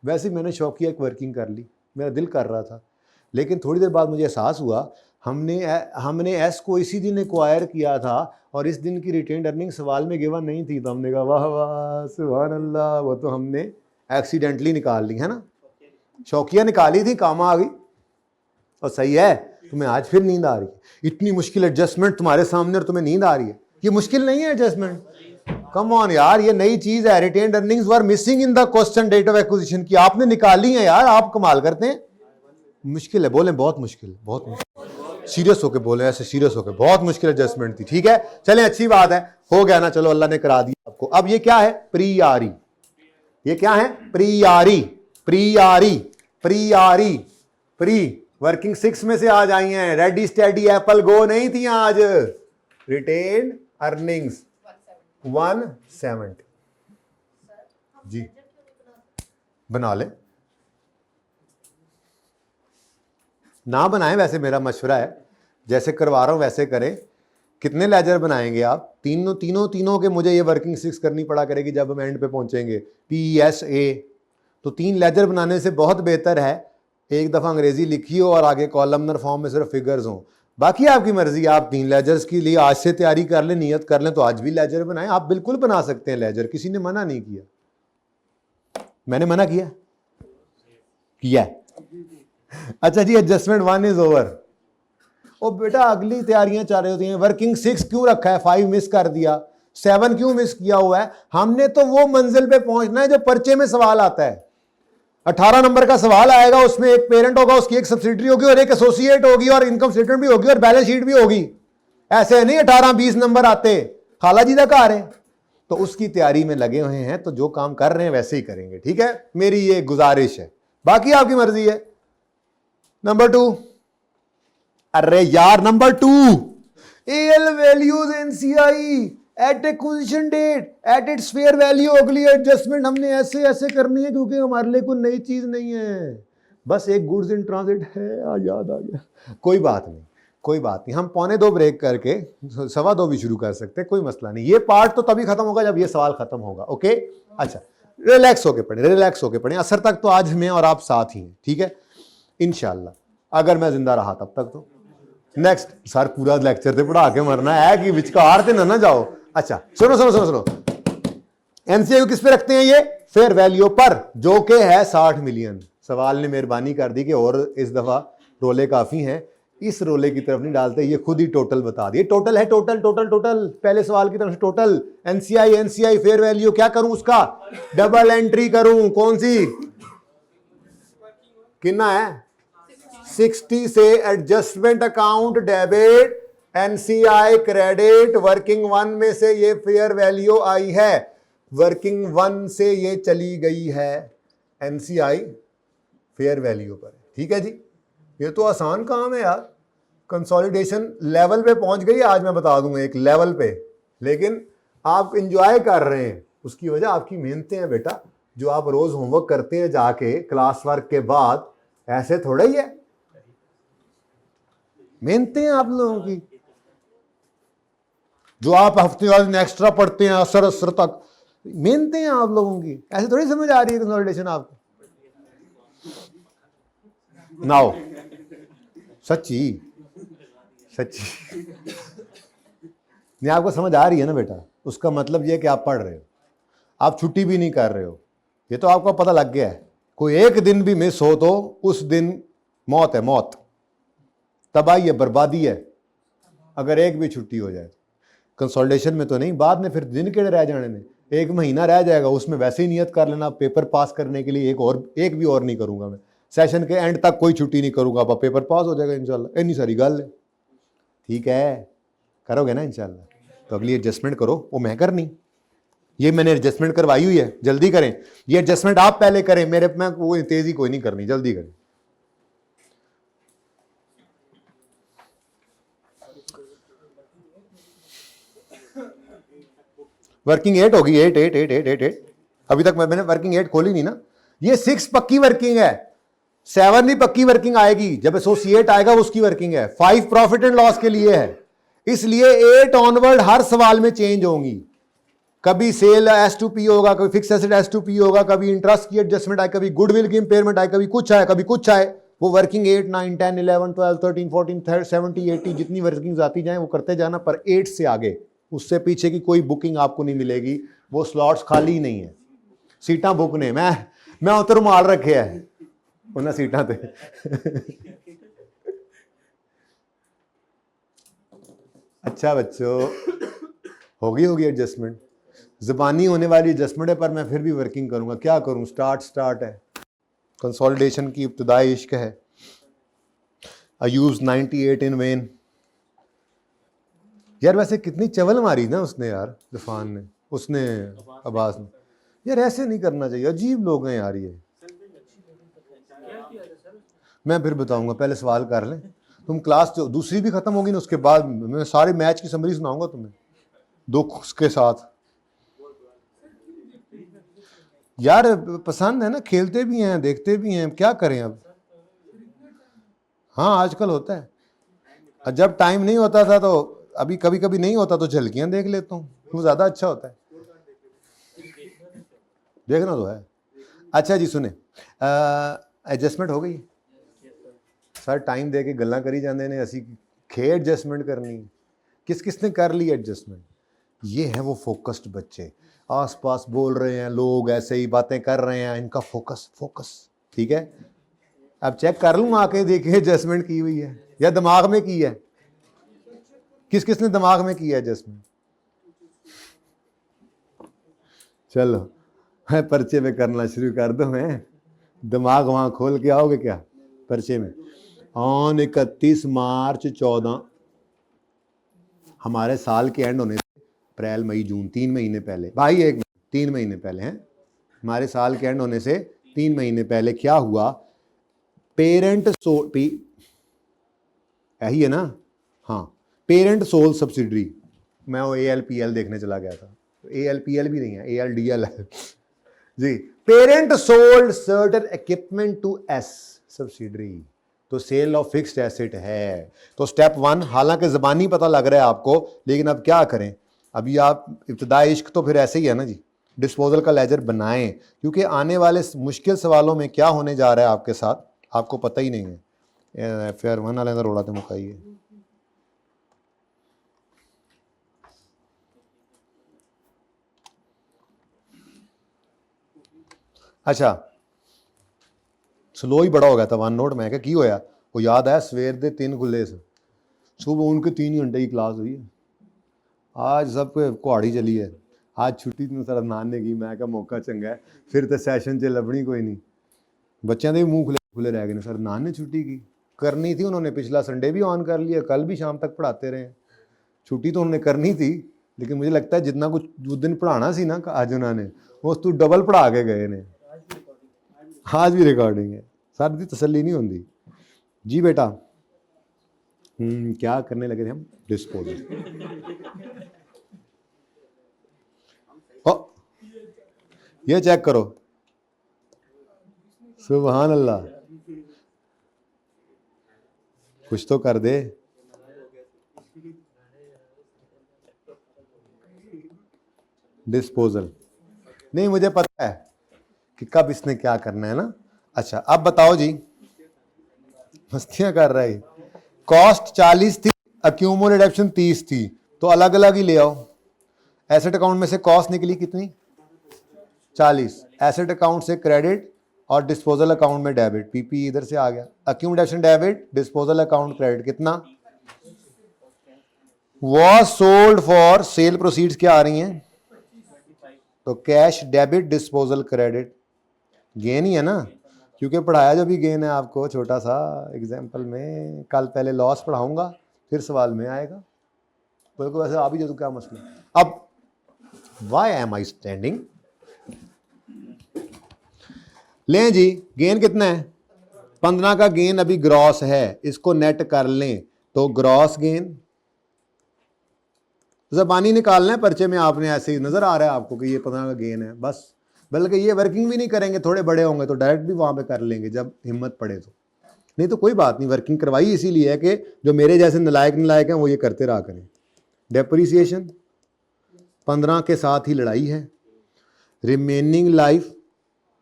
वैसे ही मैंने शौकिया एक वर्किंग कर ली, मेरा दिल कर रहा था, लेकिन थोड़ी देर बाद मुझे एहसास हुआ हमने एस को इसी दिन एक्वायर किया था और इस दिन की रिटेन्ड अर्निंग सवाल में गिवन नहीं थी, तो हमने कहा वाह वाह सुभान अल्लाह, वो तो हमने एक्सीडेंटली निकाल ली है ना, शौकिया निकाली थी, काम आ गई। और सही है, तुम्हें आज फिर नींद आ रही है, इतनी मुश्किल एडजस्टमेंट तुम्हारे सामने और तुम्हें नींद आ रही है, ये मुश्किल नहीं है एडजस्टमेंट, कम ऑन यार, ये नई चीज है। Retained earnings were missing in the question date of acquisition की आपने निकाली है यार, आप कमाल करते हैं। मुश्किल है, बोले बहुत मुश्किल, बहुत मुश्किल, सीरियस होके बोले, ऐसे सीरियस होके, बहुत मुश्किल एडजस्टमेंट थी। ठीक है, चलें, अच्छी बात है, हो गया ना, चलो अल्लाह ने करा दिया आपको। अब ये क्या है? प्री-आरी। ये क्या है? प्री-आरी, प्री-आरी, प्री-आरी, प्री वर्किंग 6 में से आज आई हैं, रेडी स्टेडी एप्पल गो नहीं थी आज। रिटेन्ड अर्निंग्स 170 जी, बना ले, ना बनाएं, वैसे मेरा मशवरा है, जैसे करवा रहा हूं वैसे करें। कितने लेजर बनाएंगे आप? तीनों के मुझे ये वर्किंग 6 करनी पड़ा करेगी जब हम एंड पे पहुंचेंगे, PSA। तो 3 लेजर बनाने से बहुत बेहतर है एक दफ़ा अंग्रेजी लिखी हो और आगे कॉलमनर फॉर्म में सिर्फ फिगर्स हों। बाकी आपकी मर्जी, आप 3 लेजर्स के लिए आज से तैयारी कर लें, नियत कर लें, तो आज भी लेजर बनाएं, आप बिल्कुल बना सकते हैं लेजर, किसी ने मना नहीं किया। मैंने मना किया? किया। अच्छा जी, एडजस्टमेंट 1 इज ओवर। ओ बेटा, अगली तैयारियां चल रही होती हैं। वर्किंग 6 क्यों रखा है? 5 मिस कर दिया, 7 क्यों मिस किया हुआ है? हमने तो वो मंजिल पे पहुंचना है जो पर्चे में सवाल आता है। 18 नंबर का सवाल आएगा, उसमें एक पेरेंट होगा, उसकी एक सब्सिडरी होगी और एक एसोसिएट होगी और इनकम स्टेटमेंट भी होगी और बैलेंस शीट भी होगी। ऐसे नहीं 18-20 नंबर आते, खाला जी का कार है। तो उसकी तैयारी में लगे हुए हैं, तो जो काम कर रहे हैं वैसे ही करेंगे, ठीक है, मेरी ये गुजारिश है, बाकी आपकी मर्जी है। नंबर 2, अरे यार number 2, L values NCI at acquisition date at its fair value. अगली एडजस्टमेंट हमने ऐसे ऐसे करनी है क्योंकि हमारे लिए कोई नई चीज नहीं है, बस एक गुड्स इन ट्रांजिट है, याद आ गया। कोई बात नहीं, कोई बात नहीं, हम 1:45 ब्रेक करके 2:15 भी शुरू कर सकते हैं, कोई मसला नहीं। ये पार्ट तो तभी खत्म होगा जब ये सवाल खत्म होगा। ओके, अच्छा, रिलैक्स होके पढ़े, रिलैक्स होके पढ़े, असर तक तो आज मैं और आप साथ ही हैं, ठीक है, इंशाल्लाह, अगर मैं जिंदा रहा तब तक। तो नेक्स्ट सर पूरा लेक्चर से पढ़ा के मरना है कि विचकार से ना जाओ। अच्छा सुनो सुनो सुनो सुनो, एनसीआई किस पे रखते हैं? ये फेयर वैल्यू पर, जो के है 60 मिलियन। सवाल ने मेहरबानी कर दी कि और इस दफा रोले काफी हैं, इस रोले की तरफ नहीं डालते, ये खुद ही टोटल बता दिए। टोटल है, टोटल टोटल टोटल, पहले सवाल की तरफ से total NCI NCI fair value क्या करूं? उसका डबल एंट्री करूं। कौन सी? कितना है? 60 से adjustment account debit, NCI credit. Working 1 में से ये फेयर वैल्यू आई है, वर्किंग 1 से ये चली गई है एनसीआई फेयर वैल्यू पर, ठीक है जी। ये तो आसान काम है यार, कंसोलिडेशन लेवल पे पहुंच गई आज, मैं बता दूंगा एक लेवल पे, लेकिन आप इंजॉय कर रहे हैं, उसकी वजह आपकी मेहनतें हैं बेटा, जो आप रोज होमवर्क करते हैं जाके क्लास वर्क के बाद, ऐसे थोड़ा ही है, मेहनतें हैं आप लोगों की, जो आप हफ्ते वाले दिन एक्स्ट्रा पढ़ते हैं असर असर तक, मेहनतें हैं आप लोगों की, ऐसे थोड़ी समझ आ रही है कंसोलिडेशन आपको। नाउ सच्ची सच्ची नहीं, आपको समझ आ रही है ना बेटा? उसका मतलब ये है कि आप पढ़ रहे हो, आप छुट्टी भी नहीं कर रहे हो, ये तो आपको पता लग गया है। कोई एक दिन भी मिस हो तो उस दिन मौत है, मौत, तबाही है, बर्बादी है, अगर एक भी छुट्टी हो जाए। कंसोलिडेशन में तो नहीं, बाद में फिर दिन केड़े रह जाने ने, 1 महीना रह जाएगा, उसमें वैसे ही नियत कर लेना पेपर पास करने के लिए, एक भी और नहीं करूंगा मैं, सेशन के एंड तक कोई छुट्टी नहीं करूंगा, अब पेपर पास हो जाएगा इंशाल्लाह। इतनी सारी गल है, ठीक है, करोगे ना इंशाल्लाह? तो अगली एडजस्टमेंट करो, वो मैं करनी, ये मैंने एडजस्टमेंट करवाई हुई है, जल्दी करें। ये एडजस्टमेंट आप पहले करें, मेरे में वो तेजी कोई नहीं करनी, जल्दी करें। वर्किंग 8 होगी, 8 अभी तक मैंने वर्किंग 8 खोली नहीं ना। ये 6 पक्की वर्किंग है, 7 भी पक्की वर्किंग आएगी, जब एसोसिएट आएगा उसकी वर्किंग है, 5 प्रॉफिट एंड लॉस के लिए है, इसलिए 8 ऑनवर्ड हर सवाल में चेंज होंगी। कभी सेल S2P होगा, कभी फिक्स एसेट S2P होगा, कभी इंटरेस्ट की एडजस्टमेंट आए, कभी गुडविल की इंपेयरमेंट आए, कभी कुछ आए, कभी कुछ आए। वो वर्किंग 8 9 10 11 12 13 14 70 80 जितनी वर्किंग आती जाए वो करते जाना, पर 8 से आगे उससे पीछे की कोई बुकिंग आपको नहीं मिलेगी, वो स्लॉट्स खाली ही नहीं है, सीटां बुक ने। मैं उतर माल रखे है उन्हें सीटां ते अच्छा बच्चों, होगी एडजस्टमेंट, ज़बानी होने वाली एडजस्टमेंट है, पर मैं फिर भी वर्किंग करूंगा, क्या करूं, स्टार्ट है। कंसोलिडेशन की इब्तिदाई इश्क है। आई यूज 98 इन वेन। यार वैसे कितनी चवल मारी ना उसने यार, तूफान ने, उसने अब्बास ने, यार ऐसे नहीं करना चाहिए, अजीब लोग हैं यार ये। मैं फिर बताऊंगा, पहले सवाल कर लें, तुम क्लास जो दूसरी भी खत्म होगी ना उसके बाद मैं सारे मैच की समरी सुनाऊंगा तुम्हें दुख के साथ। यार पसंद है ना, खेलते भी हैं, देखते भी हैं, क्या करें अब। हाँ आजकल होता है, जब टाइम नहीं होता था तो, अभी कभी कभी नहीं होता तो झलकियां देख लेता हूँ, वो ज्यादा अच्छा होता है, देखना तो है। अच्छा जी सुने, एडजस्टमेंट हो गई सर, टाइम दे के गल्ला करी जाते हैं, असी खे एडजस्टमेंट करनी, किस किसने कर ली एडजस्टमेंट? ये है वो फोकस्ड बच्चे, आसपास बोल रहे हैं लोग, ऐसे ही बातें कर रहे हैं, इनका फोकस ठीक है। अब चेक कर लूँ आके, देखे एडजस्टमेंट की हुई है या दिमाग में की है, किस किसने दिमाग में की है एडजस्टमेंट? चलो मैं पर्चे में करना शुरू कर दूं, मैं दिमाग वहां खोल के आओगे क्या पर्चे में? ऑन 31 मार्च 14 हमारे साल के एंड होने से अप्रैल मई जून 3 महीने पहले, भाई 3 महीने पहले हैं, हमारे साल के एंड होने से 3 महीने पहले क्या हुआ, पेरेंट यही है ना, हाँ, पेरेंट सोल सब्सिडरी, मैं वो ALPL देखने चला गया था, ALPL भी नहीं है, ALDL है जी, parent sold certain equipment to S subsidiary, तो सेल ऑफ फिक्स्ड एसेट है। तो स्टेप 1, हालांकि ज़बानी पता लग रहा है आपको, लेकिन अब क्या करें, अभी आप इब्तिदाई इश्क तो फिर ऐसे ही है ना जी, डिस्पोजल का लेजर बनाएं, क्योंकि आने वाले मुश्किल सवालों में क्या होने जा रहा है आपके साथ आपको पता ही नहीं है। FR 1 वाले रोड़ा तो मुकाइए। अच्छा स्लो ही बड़ा हो गया था वन नोट, मैं क्या की होया, वो याद है सवेर दे 3 खुले से, सुबह उनके 3 घंटे की क्लास हुई है, आज सब कुहाड़ी चली है, आज छुट्टी तो सर नान ने की, मैं क्या मौका चंगा है, फिर तो सैशन च लभनी कोई नहीं, बच्चों के भी मुँह खुले रह गए, सर नान ने छुट्टी की, करनी थी उन्होंने, पिछला संडे भी ऑन कर लिया, कल भी शाम तक पढ़ाते रहे, छुट्टी तो उन्होंने करनी थी, लेकिन मुझे लगता है जितना कुछ उस दिन पढ़ाना सी ना आज उन्होंने, वो तो डबल पढ़ा के गए ने, आज भी रिकॉर्डिंग है, सारी तसल्ली नहीं होती जी बेटा। क्या करने लगे थे हम, डिस्पोजल, ये चेक करो, सुभान अल्लाह, कुछ तो कर दे, डिस्पोजल नहीं, मुझे पता है कि कब इसने क्या करना है ना। अच्छा अब बताओ जी, मस्तियां कर रहा है, कॉस्ट 40 थी, अक्यूमुलेटेड डिडक्शन 30 थी, तो अलग अलग ही ले आओ। एसेट अकाउंट में से कॉस्ट निकली कितनी? 40। एसेट अकाउंट से क्रेडिट और डिस्पोजल अकाउंट में डेबिट, पीपी इधर से आ गया। Accumulation debit, disposal account credit, कितना? Was sold for, sale proceeds क्या आ रही हैं? तो cash debit, disposal credit, gain ही है ना, क्योंकि पढ़ाया जो भी गेन है आपको छोटा सा एग्जाम्पल में, कल पहले लॉस पढ़ाऊंगा फिर सवाल में आएगा, बिल्कुल वैसे आ भी जो तो क्या मसला। अब वाई एम आई स्टैंडिंग, लें जी, गेन कितना है? 15 का गेन अभी ग्रॉस है, इसको नेट कर लें तो ग्रॉस गेन। ज़बानी निकालना है पर्चे में, आपने ऐसे ही नजर आ रहा है आपको कि ये 15 का गेन है बस, बल्कि ये वर्किंग भी नहीं करेंगे, थोड़े बड़े होंगे तो डायरेक्ट भी वहां पे कर लेंगे जब हिम्मत पड़े तो, नहीं तो कोई बात नहीं। वर्किंग करवाई इसीलिए है कि जो मेरे जैसे नलायक हैं वो ये करते रहा करें। डेप्रिसिएशन 15 के साथ ही लड़ाई है, रिमेनिंग लाइफ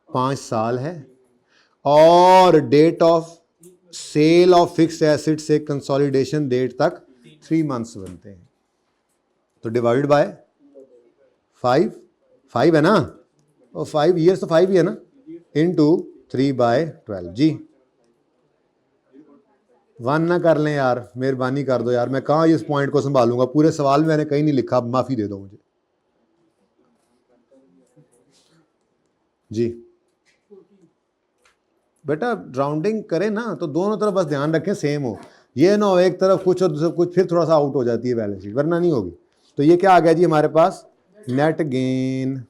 5 साल है, और date of sale of fix asset से कंसोलिडेशन डेट तक 3 मंथ्स बनते हैं, तो डिवाइड बाय 5 है ना, और 5 ईयर्स तो 5 ही है ना, इनटू 3/12 जी। 1 ना कर लें यार, मेहरबानी कर दो यार, मैं कहाँ इस पॉइंट को संभालूंगा, पूरे सवाल में मैंने कहीं नहीं लिखा, माफी दे दो मुझे जी। बेटा राउंडिंग करें ना तो दोनों तरफ बस ध्यान रखें सेम हो, ये ना हो एक तरफ कुछ और दूसरा कुछ, फिर थोड़ा सा आउट हो जाती है बैलेंस शीट, वरना नहीं होगी। तो ये क्या आ गया जी हमारे पास? Net gain,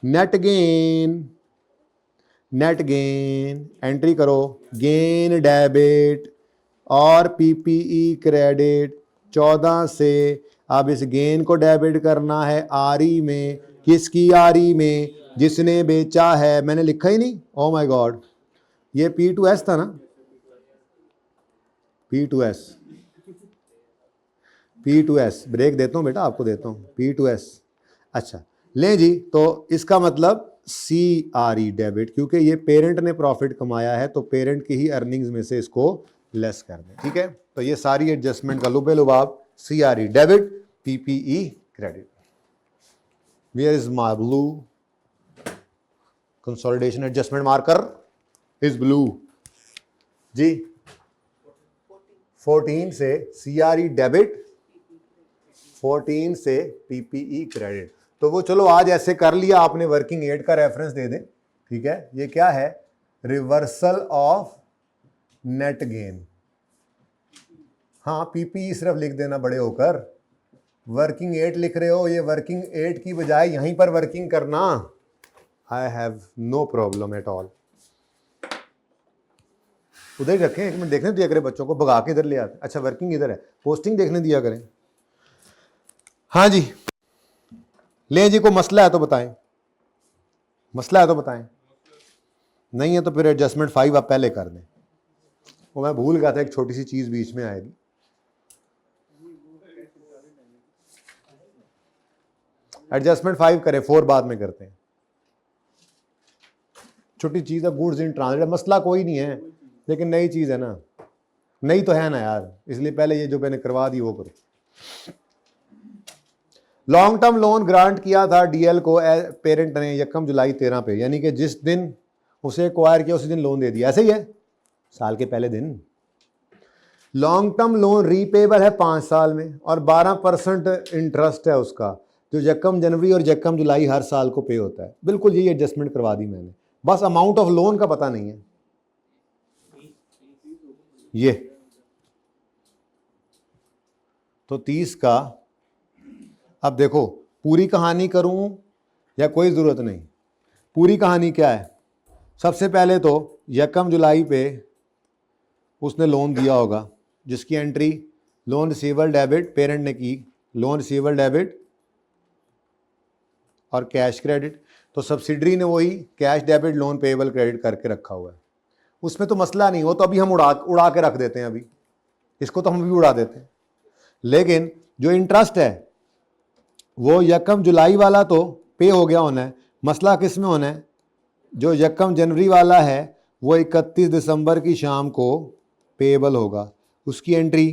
net gain, net gain, entry करो, गेन डेबिट और पीपीई क्रेडिट 14 से। अब इस गेन को डेबिट करना है आरई में, किसकी आरई में? जिसने बेचा है, मैंने लिखा ही नहीं, ओ माय गॉड, ये P2S था ना, P2S, ब्रेक देता हूँ बेटा, आपको देता हूँ P2S। अच्छा लें जी, तो इसका मतलब CRE डेबिट, क्योंकि ये पेरेंट ने प्रॉफिट कमाया है तो पेरेंट की ही अर्निंग्स में से इसको लेस कर दें, ठीक है। तो ये सारी एडजस्टमेंट का लुबे लुबाब, CRE debit, PPE credit. Where is my blue consolidation adjustment marker? Is blue जी। 14 से CRE डेबिट, 14 से PPE क्रेडिट। तो वो चलो आज ऐसे कर लिया आपने, वर्किंग एड का रेफरेंस दे दें, ठीक है। ये क्या है? Reversal of net gain. हाँ PPE सिर्फ लिख देना बड़े होकर, वर्किंग एड लिख रहे हो, ये वर्किंग एड की बजाय यहीं पर वर्किंग करना, I have no problem at all. उधर ही रखें, एक मिनट देखने दिया करें बच्चों को, भगा के इधर ले आते। अच्छा वर्किंग इधर है, पोस्टिंग देखने दिया करें। हाँ जी, ले जी, को मसला है तो बताएं, मसला है तो बताएं, नहीं है तो फिर एडजस्टमेंट 5 आप पहले कर दें। वो मैं भूल गया था, एक छोटी सी चीज बीच में आएगी। एडजस्टमेंट 5 करें, 4 बाद में करते हैं, छोटी चीज है, गुड्स इन ट्रांजिट, मसला कोई नहीं है, लेकिन नई चीज है ना, नई तो है ना यार, इसलिए पहले ये जो मैंने करवा दी वो करो। लॉन्ग टर्म लोन ग्रांट किया था डीएल को पेरेंट ने 1 जुलाई 13 पे, यानी कि जिस दिन उसे एक्वायर किया उसी दिन लोन दे दिया, ऐसे ही है, साल के पहले दिन। लॉन्ग टर्म लोन रीपेबल है 5 साल में और 12% इंटरेस्ट है उसका, जो 1 जनवरी और 1 जुलाई हर साल को पे होता है। बिल्कुल यही एडजस्टमेंट करवा दी मैंने, बस अमाउंट ऑफ लोन का पता नहीं है। ये तो 30 का, अब देखो पूरी कहानी करूं या कोई ज़रूरत नहीं। पूरी कहानी क्या है? सबसे पहले तो 1 जुलाई पे उसने लोन दिया होगा, जिसकी entry loan receivable debit parent ने की, लोन रिसीवेबल डेबिट और कैश क्रेडिट। तो सब्सिडरी ने वही cash debit loan payable credit करके रखा हुआ है, उसमें तो मसला नहीं हो, तो अभी हम उड़ा के रख देते हैं, अभी इसको तो हम भी उड़ा देते हैं। लेकिन जो इंटरेस्ट है वो 1 जुलाई वाला तो पे हो गया होना है, मसला किस में होना है? जो 1 जनवरी वाला है वो 31 दिसंबर की शाम को पेएबल होगा, उसकी एंट्री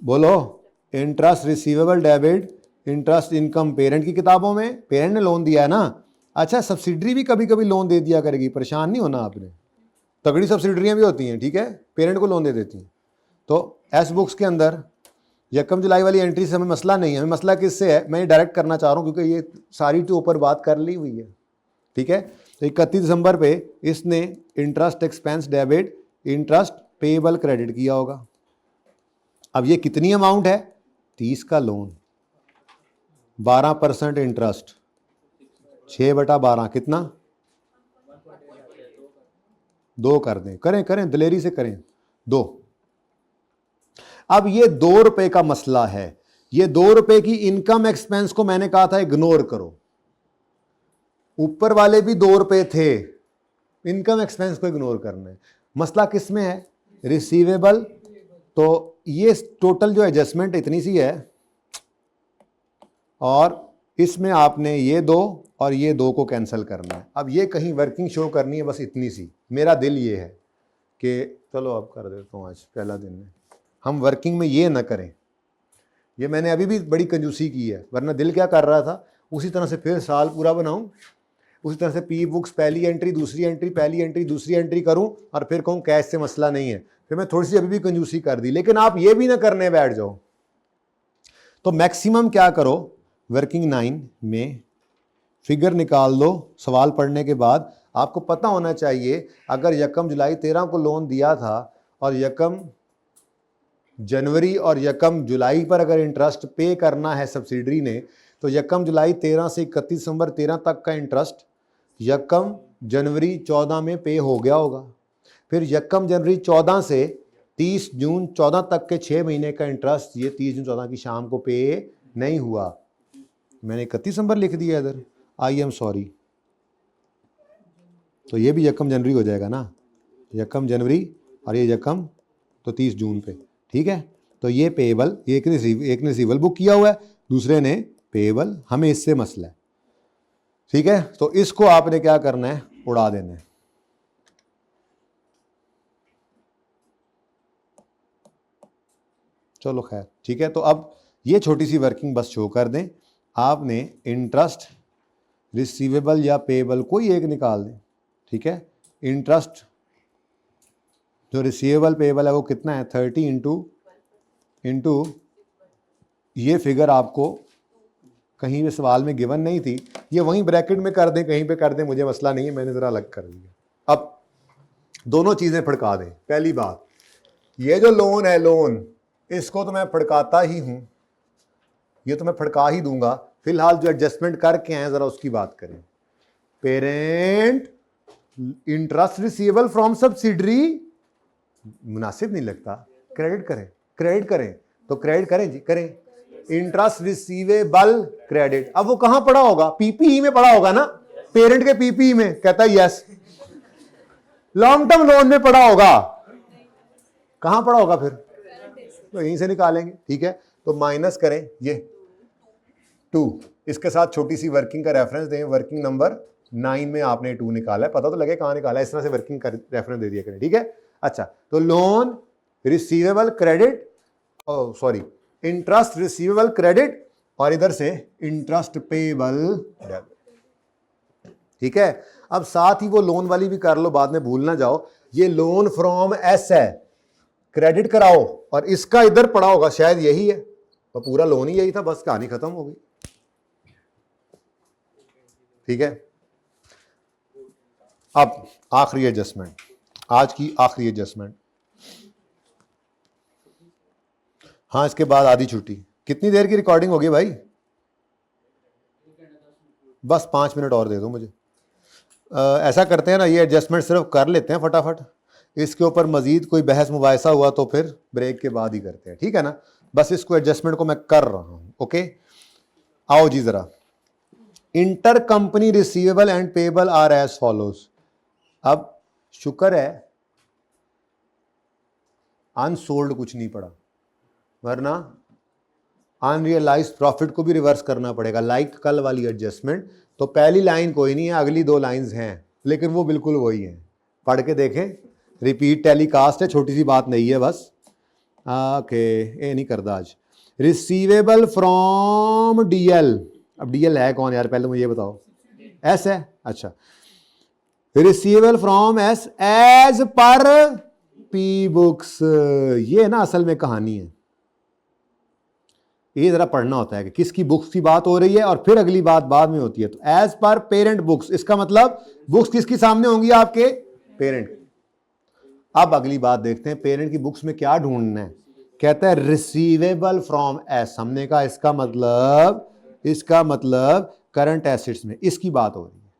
बोलो, interest receivable debit, interest income parent की किताबों में, पेरेंट ने लोन दिया है ना। अच्छा, सब्सिडरी भी कभी कभी लोन दे दिया करेगी, परेशान नहीं होना आपने, तगड़ी सब्सिडरियाँ भी होती हैं, ठीक है, पेरेंट को लोन दे देती हैं। तो एस बुक्स के अंदर यकम जुलाई वाली एंट्री से हमें मसला नहीं है, हमें मसला किससे है, मैं डायरेक्ट करना चाह रहा हूँ क्योंकि ये सारी तो ऊपर बात कर ली हुई है, ठीक है। तो 31 दिसंबर पे इसने interest expense debit, interest payable credit किया होगा। अब ये कितनी अमाउंट है, 30 का लोन, 12% इंटरेस्ट, 6/12 कितना, 2 कर दें, करें दिलेरी से करें 2। अब ये 2 रुपए का मसला है, ये 2 रुपए की इनकम एक्सपेंस को मैंने कहा था इग्नोर करो, ऊपर वाले भी 2 रुपए थे, इनकम एक्सपेंस को इग्नोर करना है। मसला किस में है, रिसीवेबल। तो ये टोटल जो एडजस्टमेंट इतनी सी है और इसमें आपने ये 2 और ये 2 को कैंसिल करना है। अब ये कहीं वर्किंग शो करनी है, बस इतनी सी, मेरा दिल ये है कि चलो अब कर देता हूँ, आज पहला दिन है, हम वर्किंग में ये ना करें। ये मैंने अभी भी बड़ी कंजूसी की है, वरना दिल क्या कर रहा था, उसी तरह से फिर साल पूरा बनाऊं, उसी तरह से पी बुक्स पहली एंट्री दूसरी एंट्री पहली एंट्री दूसरी एंट्री करूं और फिर कहूं कैश से मसला नहीं है। फिर मैं थोड़ी सी अभी भी कंजूसी कर दी, लेकिन आप ये भी ना करने बैठ जाओ। तो मैक्सिमम क्या करो, वर्किंग 9 में फिगर निकाल दो, सवाल पढ़ने के बाद आपको पता होना चाहिए अगर यकम जुलाई 13 को लोन दिया था और यकम जनवरी और यकम जुलाई पर अगर इंटरेस्ट पे करना है सब्सिडरी ने, तो यकम जुलाई 13 से 31 दिसंबर 13 तक का इंटरेस्ट यकम जनवरी 14 में पे हो गया होगा। फिर यकम जनवरी 14 से 30 जून 14 तक के 6 महीने का इंटरेस्ट ये 30 जून 14 की शाम को पे नहीं हुआ। मैंने 31 दिसंबर लिख दिया इधर, आई एम सॉरी। तो ये भी यकम जनवरी हो जाएगा ना, यकम जनवरी और ये यकम तो 30 जून पे, ठीक है। तो ये पेएबल, एक ने रिसीवेबल बुक किया हुआ है, दूसरे ने पेएबल, हमें इससे मसला है, ठीक है। तो इसको आपने क्या करना है, उड़ा देना है। चलो खैर, ठीक है। तो अब ये छोटी सी वर्किंग बस शो कर दें, आपने इंटरेस्ट रिसीवेबल या पेएबल कोई एक निकाल दें, ठीक है। इंटरेस्ट जो रिसीवेबल पेएबल है वो कितना है, 30 इंटू ये फिगर आपको कहीं भी सवाल में गिवन नहीं थी, ये वहीं ब्रैकेट में कर दें, कहीं पे कर दें, मुझे मसला नहीं है, मैंने ज़रा अलग कर दिया। अब दोनों चीज़ें फड़का दें। पहली बात, ये जो लोन है, लोन इसको तो मैं फड़काता ही हूँ, ये तो मैं फड़का ही दूंगा। फिलहाल जो एडजस्टमेंट करके आए ज़रा उसकी बात करें। Parent interest receivable from subsidiary, मुनासिब नहीं लगता, क्रेडिट करें तो क्रेडिट करें जी, करें। इंटरेस्ट रिसीवेबल क्रेडिट, अब वो कहां पड़ा होगा, पीपीई में पड़ा होगा ना, पेरेंट के पीपीई में, कहता है यस। लॉन्ग टर्म लोन में पड़ा होगा, कहां पड़ा होगा फिर, तो यहीं से निकालेंगे, ठीक है। तो माइनस करें ये 2, इसके साथ छोटी सी वर्किंग का रेफरेंस दें, वर्किंग नंबर 9 में आपने 2 निकाला है, पता तो लगे कहां निकाला है, इस तरह से वर्किंग का रेफरेंस दे दिया करें, ठीक है। अच्छा, तो loan receivable credit, sorry interest receivable credit और इधर से इंटरेस्ट पेएबल डेबिट, ठीक है। अब साथ ही वो लोन वाली भी कर लो, बाद में भूल ना जाओ, ये लोन फ्रॉम एस है, क्रेडिट कराओ, और इसका इधर पड़ा होगा, शायद यही है, तो पूरा लोन ही यही था, बस कहानी खत्म हो गई, ठीक है। अब आखिरी एडजस्टमेंट, आज की आखिरी एडजस्टमेंट, हाँ इसके बाद आधी छुट्टी। कितनी देर की रिकॉर्डिंग होगी भाई, बस 5 मिनट और दे दो मुझे। ऐसा करते हैं ना, ये एडजस्टमेंट सिर्फ कर लेते हैं फटाफट, इसके ऊपर मजीद कोई बहस मुबाहिसा हुआ तो फिर ब्रेक के बाद ही करते हैं, ठीक है ना। बस इसको एडजस्टमेंट को मैं कर रहा हूं, ओके। आओ जी जरा, inter company receivable and payable are as follows. अब शुक्र है अनसोल्ड कुछ नहीं पड़ा, वरना अनरियलाइज प्रॉफिट को भी रिवर्स करना पड़ेगा, लाइक कल वाली एडजस्टमेंट। तो पहली लाइन कोई नहीं है, अगली 2 लाइंस हैं, लेकिन वो बिल्कुल वही हैं, पढ़ के देखें। रिपीट टेलीकास्ट है, छोटी सी बात नहीं है बस। ओके, ये नहीं करता आज। रिसीवेबल फ्रॉम डीएल, अब डीएल है कौन यार, पहले मुझे ये बताओ। एस है, अच्छा। Receivable from S as per P books, ये ना असल में कहानी है, ये जरा पढ़ना होता है कि किसकी बुक्स की बात हो रही है और फिर अगली बात बाद में होती है। तो एज पर पेरेंट बुक्स, इसका मतलब बुक्स किसकी सामने होंगी, आपके पेरेंट। अब अगली बात देखते हैं, पेरेंट की बुक्स में क्या ढूंढना है। कहता है रिसीवेबल फ्रॉम एस, हमने कहा इसका मतलब करंट एसेट्स में इसकी बात हो रही है,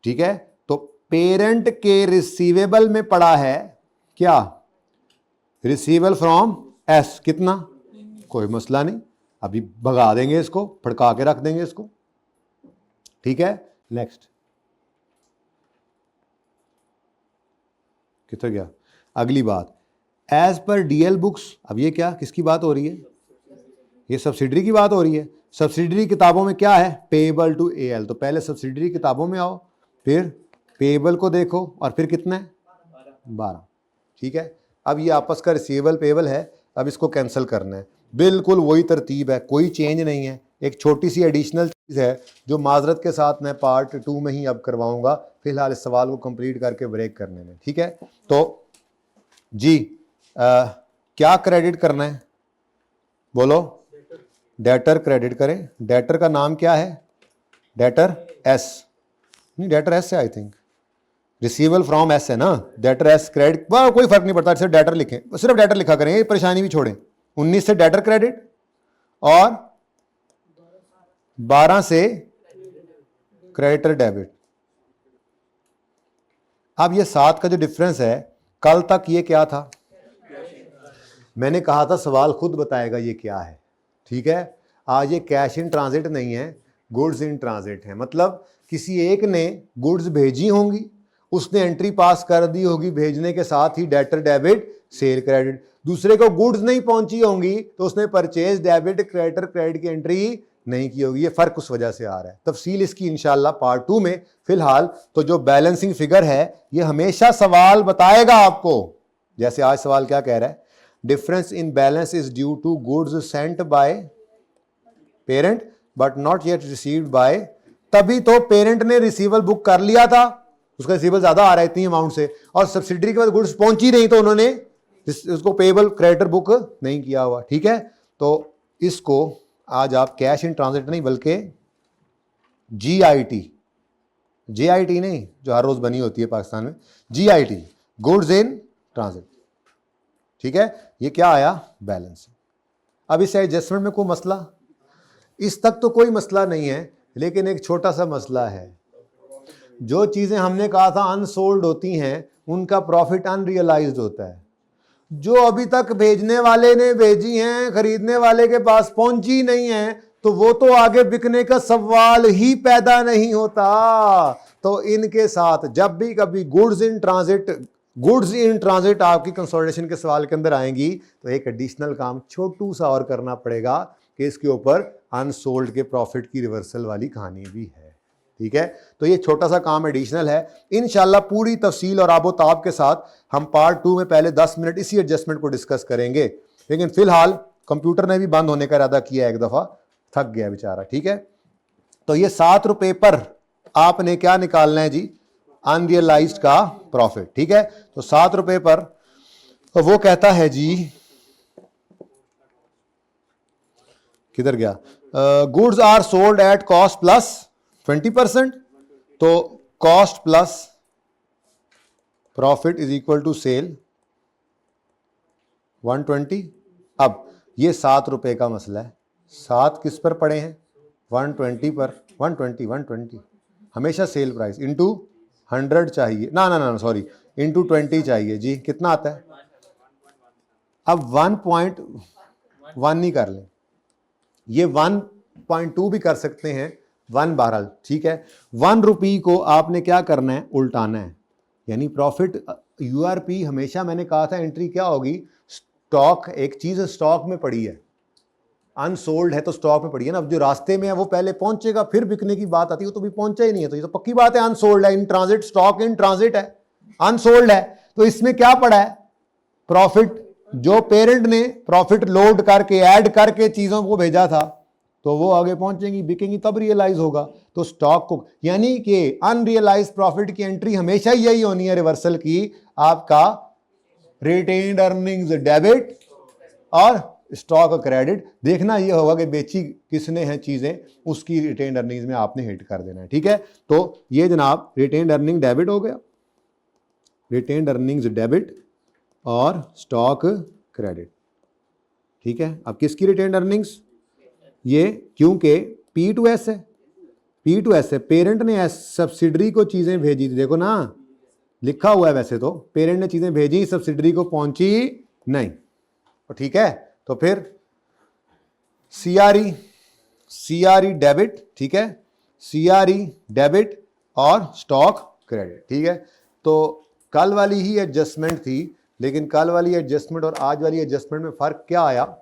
ठीक है। तो पेरेंट के रिसीवेबल में पड़ा है क्या, रिसीवेबल फ्रॉम एस, कितना, कोई मसला नहीं, अभी भगा देंगे इसको, फड़का के रख देंगे इसको, ठीक है। नेक्स्ट, किधर गया, अगली बात, एज पर डीएल बुक्स। अब ये क्या, किसकी बात हो रही है, ये सब्सिडरी की बात हो रही है। सब्सिडरी किताबों में क्या है, पेएबल टू एएल। तो पहले सब्सिडरी किताबों में आओ, फिर पेएबल को देखो, और फिर कितना है, 12, ठीक है। अब ये आपस का रिसीवेबल पेएबल है, अब इसको कैंसिल करना है, बिल्कुल वही तरतीब है, कोई चेंज नहीं है। एक छोटी सी एडिशनल चीज़ है जो माजरत के साथ मैं पार्ट 2 में ही अब करवाऊंगा, फिलहाल इस सवाल को कंप्लीट करके ब्रेक करने में, ठीक है। तो जी क्या क्रेडिट करना है, बोलो, डेटर क्रेडिट करें। डेटर का नाम क्या है, डेटर एस, नहीं डेटर एस है I think, receivable from S है ना, डेटर एस क्रेडिट, कोई फर्क नहीं पड़ता, सिर्फ डेटर लिखें, सिर्फ डेटर लिखा करें, ये परेशानी भी छोड़ें। 19 से डेटर क्रेडिट और 12 से क्रेडिटर डेबिट। अब ये 7 का जो डिफरेंस है, कल तक ये क्या था, मैंने कहा था सवाल खुद बताएगा ये क्या है, ठीक है। आज ये कैश इन ट्रांजिट नहीं है, गुड्स इन ट्रांजिट है। मतलब किसी एक ने गुड्स भेजी होंगी, उसने एंट्री पास कर दी होगी भेजने के साथ ही डेटर डेबिट सेल क्रेडिट, दूसरे को गुड्स नहीं पहुंची होंगी तो उसने परचेज डेबिट क्रेडिटर क्रेडिट की एंट्री नहीं की होगी। ये फर्क उस वजह से आ रहा है, तफसील इसकी इंशाल्लाह पार्ट 2 में। फिलहाल तो जो बैलेंसिंग फिगर है ये हमेशा सवाल बताएगा आपको, जैसे आज सवाल क्या कह रहा है, difference in balance is due to goods sent by parent but not yet received by, तभी तो पेरेंट ने रिसीवल बुक कर लिया था, उसका रिसीवल ज्यादा आ रहा है इतनी अमाउंट से, और सब्सिडरी के बाद गुड्स पहुंची नहीं तो उन्होंने उसको पेएबल क्रेडिटर बुक नहीं किया हुआ, ठीक है। तो इसको आज आप कैश इन ट्रांजिट नहीं बल्कि जीआईटी, जेआईटी नहीं जो हर रोज बनी होती है पाकिस्तान में, जीआईटी, गुड्स इन ट्रांजिट, ठीक है। ये क्या आया, बैलेंस। अब इस एडजस्टमेंट में कोई मसला, इस तक तो कोई मसला नहीं है, लेकिन एक छोटा सा मसला है, जो चीजें हमने कहा था अनसोल्ड होती हैं उनका प्रॉफिट अनरियलाइज्ड होता है। जो अभी तक भेजने वाले ने भेजी हैं, खरीदने वाले के पास पहुंची नहीं है, तो वो तो आगे बिकने का सवाल ही पैदा नहीं होता। तो इनके साथ जब भी कभी गुड्स इन ट्रांजिट आपकी कंसोलिडेशन के सवाल के अंदर आएंगी, तो एक एडिशनल काम छोटू सा और करना पड़ेगा कि इसके ऊपर अनसोल्ड के प्रॉफिट की रिवर्सल वाली कहानी भी है, ठीक है। तो ये छोटा सा काम एडिशनल है, इंशाल्लाह पूरी तफसील और आबोताब के साथ हम पार्ट 2 में पहले 10 मिनट इसी एडजस्टमेंट को डिस्कस करेंगे। लेकिन फिलहाल कंप्यूटर ने भी बंद होने का इरादा किया, एक दफा थक गया बेचारा, ठीक है। तो ये 7 रुपए पर आपने क्या निकालना है जी, अनरियलाइज्ड का प्रॉफिट, ठीक है। तो 7 रुपए पर तो वो कहता है जी, किधर गया, goods are sold at cost plus 20%, तो cost plus profit is equal to sale 120। अब ये 7 रुपए का मसला है, 7 किस पर पड़े हैं, 120 पर, 120 हमेशा सेल प्राइस इंटू 100 चाहिए, ना सॉरी इंटू 20 चाहिए जी, कितना आता है। अब 1.1 नहीं कर लें, ये 1.2 भी कर सकते हैं, 1 बहरहाल ठीक है। 1 रुपये को आपने क्या करना है, उल्टाना है, यानी प्रॉफिट यूआरपी हमेशा मैंने कहा था एंट्री क्या होगी, स्टॉक, एक चीज़ स्टॉक में पड़ी है, अनसोल्ड है तो स्टॉक में पड़ी है ना, अब जो रास्ते में है वो पहले पहुंचेगा फिर बिकने की बात आती है, वो तो भी पहुंचा ही नहीं है, तो ये तो पक्की बात है अनसोल्ड है, in transit, stock in transit है, अनसोल्ड है, तो इसमें क्या पड़ा है, प्रॉफिट, जो पेरेंट ने प्रॉफिट लोड करके ऐड करके चीजों को भेजा था तो वो आगे पहुंचेंगी, बिकेंगी, तब रियलाइज होगा। तो स्टॉक को, यानी कि अनरियलाइज प्रॉफिट की एंट्री हमेशा यही होनी है रिवर्सल की, आपका रिटेन्ड अर्निंग्स डेबिट और स्टॉक क्रेडिट। देखना ये होगा कि बेची किसने है चीजें, उसकी रिटेन्ड अर्निंग्स में आपने हिट कर देना है। ठीक है, तो ये जनाब रिटेन्ड अर्निंग डेबिट हो गया, रिटेन्ड अर्निंग्स डेबिट और स्टॉक क्रेडिट। ठीक है, अब किसकी रिटेन्ड अर्निंग्स, ये क्योंकि P2S है, P2S है, पेरेंट ने सब्सिडरी को चीजें भेजी थी, देखो ना लिखा हुआ है, वैसे तो पेरेंट ने चीजें भेजी, सब्सिडरी को पहुंची नहीं। तो ठीक है, तो फिर CRE डेबिट, ठीक है, CRE डेबिट और स्टॉक क्रेडिट। ठीक है, तो कल वाली ही एडजस्टमेंट थी, लेकिन कल वाली एडजस्टमेंट और आज वाली एडजस्टमेंट में फर्क क्या आया,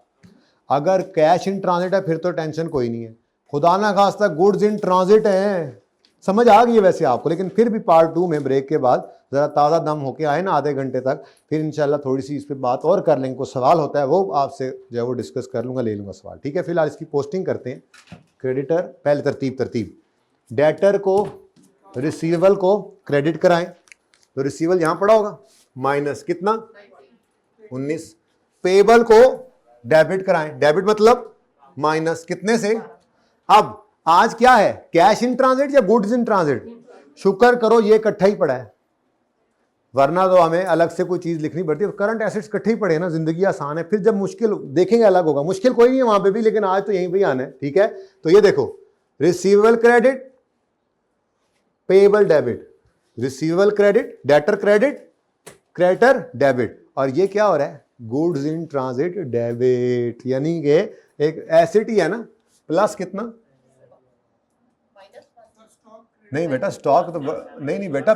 अगर कैश इन ट्रांजिट है फिर तो टेंशन कोई नहीं है, खुदा ना खास्ता गुड्स इन ट्रांजिट है, समझ आ गई है वैसे आपको, लेकिन फिर भी पार्ट 2 में ब्रेक के बाद जरा ताज़ा दम होके आए ना आधे घंटे तक, फिर इंशाल्लाह थोड़ी सी इस पर बात और कर लेंगे। कोई सवाल होता है वो आपसे जो है वो डिस्कस कर लूँगा, ले लूँगा सवाल। ठीक है, फिलहाल इसकी पोस्टिंग करते हैं। क्रेडिटर पहले तरतीब डेटर को रिसीवेबल को क्रेडिट कराएं, तो रिसीवेबल यहाँ पड़ा होगा माइनस कितना 19, पेबल को डेबिट कराएं, डेबिट मतलब माइनस कितने से, अब आज क्या है, कैश इन ट्रांजिट या गुड्स इन ट्रांजिट, शुक्र करो ये इकट्ठा ही पड़ा है, वरना तो हमें अलग से कोई चीज लिखनी पड़ती है। करंट एसेट्स इकट्ठे ही पड़े ना, जिंदगी आसान है, फिर जब मुश्किल देखेंगे अलग होगा, मुश्किल कोई नहीं है वहां पे भी, लेकिन आज तो यहीं पे आना है। ठीक है, तो ये देखो receivable credit, payable debit, receivable credit, debtor credit, creditor debit, और ये क्या हो रहा है, गुड्स इन ट्रांजिट डेबिट, यानी कि एक एसेट ही है ना, प्लस कितना, नहीं बेटा स्टॉक तो नहीं बेटा,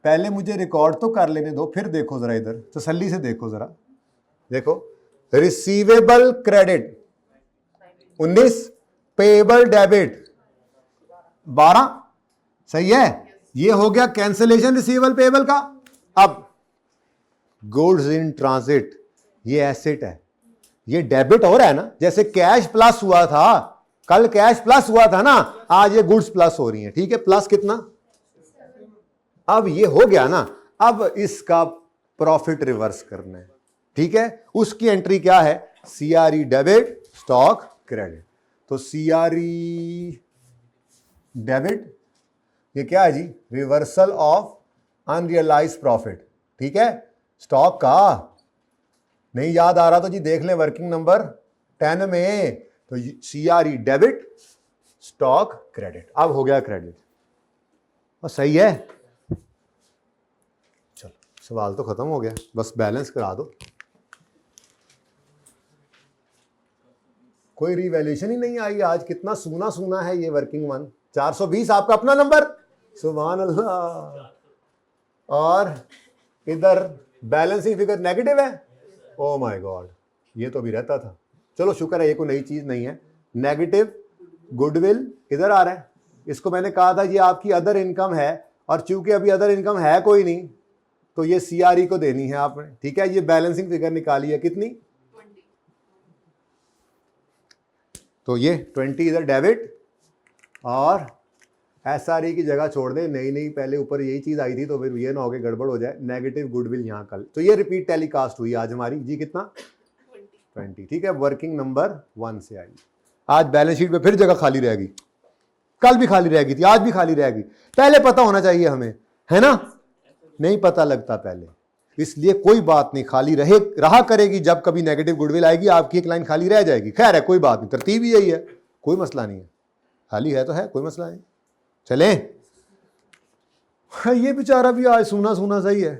पहले मुझे रिकॉर्ड तो कर लेने दो, फिर देखो जरा, इधर तसल्ली से देखो जरा, देखो रिसीवेबल क्रेडिट 19, पेएबल डेबिट 12, सही है, ये हो गया कैंसिलेशन रिसीवेबल पेएबल का। अब गुड्स इन ट्रांजिट ये एसेट है, ये डेबिट हो रहा है ना, जैसे कैश प्लस हुआ था, कल कैश प्लस हुआ था ना, आज ये गुड्स प्लस हो रही है। ठीक है, प्लस कितना, अब ये हो गया ना, अब इसका प्रॉफिट रिवर्स करना है। ठीक है, उसकी एंट्री क्या है, CRE डेबिट, स्टॉक क्रेडिट। तो CRE डेबिट ये क्या है जी, रिवर्सल ऑफ अनरियलाइज्ड प्रॉफिट। ठीक है, स्टॉक का नहीं याद आ रहा तो जी देख लें वर्किंग नंबर 10 में, तो CRE डेबिट, स्टॉक क्रेडिट, अब हो गया क्रेडिट, और सही है। चलो सवाल तो खत्म हो गया, बस बैलेंस करा दो, कोई रिवैल्यूएशन ही नहीं आई आज, कितना सूना सूना है ये वर्किंग वन। 420 आपका अपना नंबर, सुभान अल्लाह, और इधर बैलेंसिंग फिगर नेगेटिव है, ओ माय गॉड, ये तो भी रहता था। चलो शुक्र है ये कोई नई चीज नहीं है। नेगेटिव गुडविल इधर आ रहा है, इसको मैंने कहा था ये आपकी अदर इनकम है, और चूंकि अभी अदर इनकम है कोई नहीं, तो ये CRE को देनी है आपने। ठीक है, ये बैलेंसिंग फिगर निकाली है कितनी 20, तो ये 20 इधर डेबिट, और SRE की जगह छोड़ दे, नहीं पहले ऊपर यही चीज आई थी, तो फिर ये ना हो के गड़बड़ हो जाए, नेगेटिव गुडविल यहाँ कल, तो ये रिपीट टेलीकास्ट हुई आज हमारी जी, कितना 20। ठीक है, वर्किंग नंबर 1 से आई। आज बैलेंस शीट पे फिर जगह खाली रहेगी, कल भी खाली रहेगी थी, आज भी खाली रहेगी, पहले पता होना चाहिए हमें, है ना, नहीं पता लगता पहले, इसलिए कोई बात नहीं, खाली रहा करेगी, जब कभी नेगेटिव गुडविल आएगी आपकी एक लाइन खाली रह जाएगी, खैर है कोई बात नहीं, तरतीब ही यही है, कोई मसला नहीं है, खाली है तो है, कोई मसला नहीं। चले, ये बेचारा भी आज सूना सूना सही है,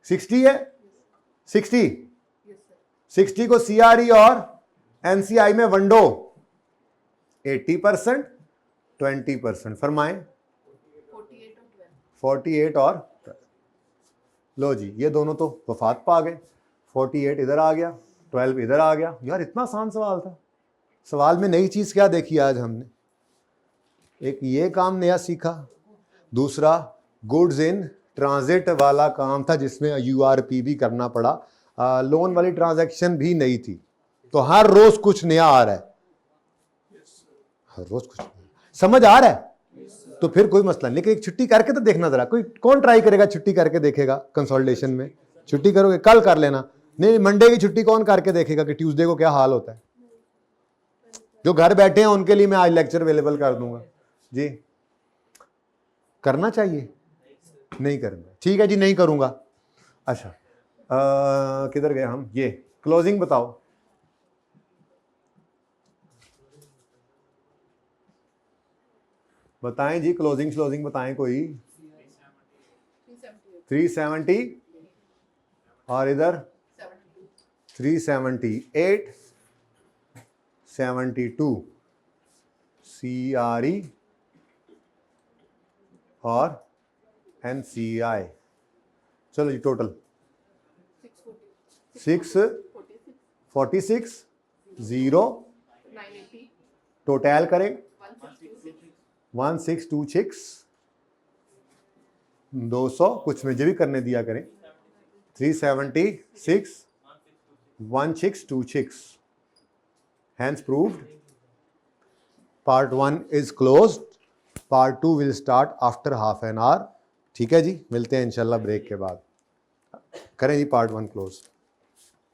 60 है, 60 को CRE और NCI में वंडो 80%, 20%, फरमाएं 48 और लो जी, ये दोनों तो वफात पा गए, 48 इधर आ गया, 12 इधर आ गया। यार इतना आसान सवाल था, सवाल में नई चीज क्या देखी आज हमने, एक ये काम नया सीखा, दूसरा गुड्स इन ट्रांजिट वाला काम था जिसमें यूआरपी भी करना पड़ा, लोन वाली ट्रांजैक्शन भी नहीं थी। तो हर रोज कुछ नया आ रहा है, हर रोज कुछ नया। समझ आ रहा है? तो फिर कोई मसला नहीं, लेकिन एक छुट्टी करके तो देखना जरा। कोई कौन ट्राई करेगा छुट्टी करके देखेगा कंसोलिडेशन में? छुट्टी करोगे कल कर लेना, नहीं मंडे की छुट्टी कौन करके देखेगा कि ट्यूसडे को क्या हाल होता है? जो घर बैठे हैं उनके लिए मैं आज लेक्चर अवेलेबल कर दूंगा जी। करना चाहिए? नहीं करना, ठीक है जी, नहीं करूंगा। अच्छा किधर गए हम? ये क्लोजिंग बताओ। बताएं जी, क्लोजिंग बताएं कोई। 370 और इधर 378 72 CRE और NCI। चलो जी टोटल 646 0 टोटल करें 1626 200 कुछ मुझे भी करने दिया करें 376 1626 hence proved part 1 is closed, part 2 will start after half an hour। ठीक है जी, मिलते हैं इंशाल्लाह ब्रेक के बाद। करें जी पार्ट 1 क्लोज।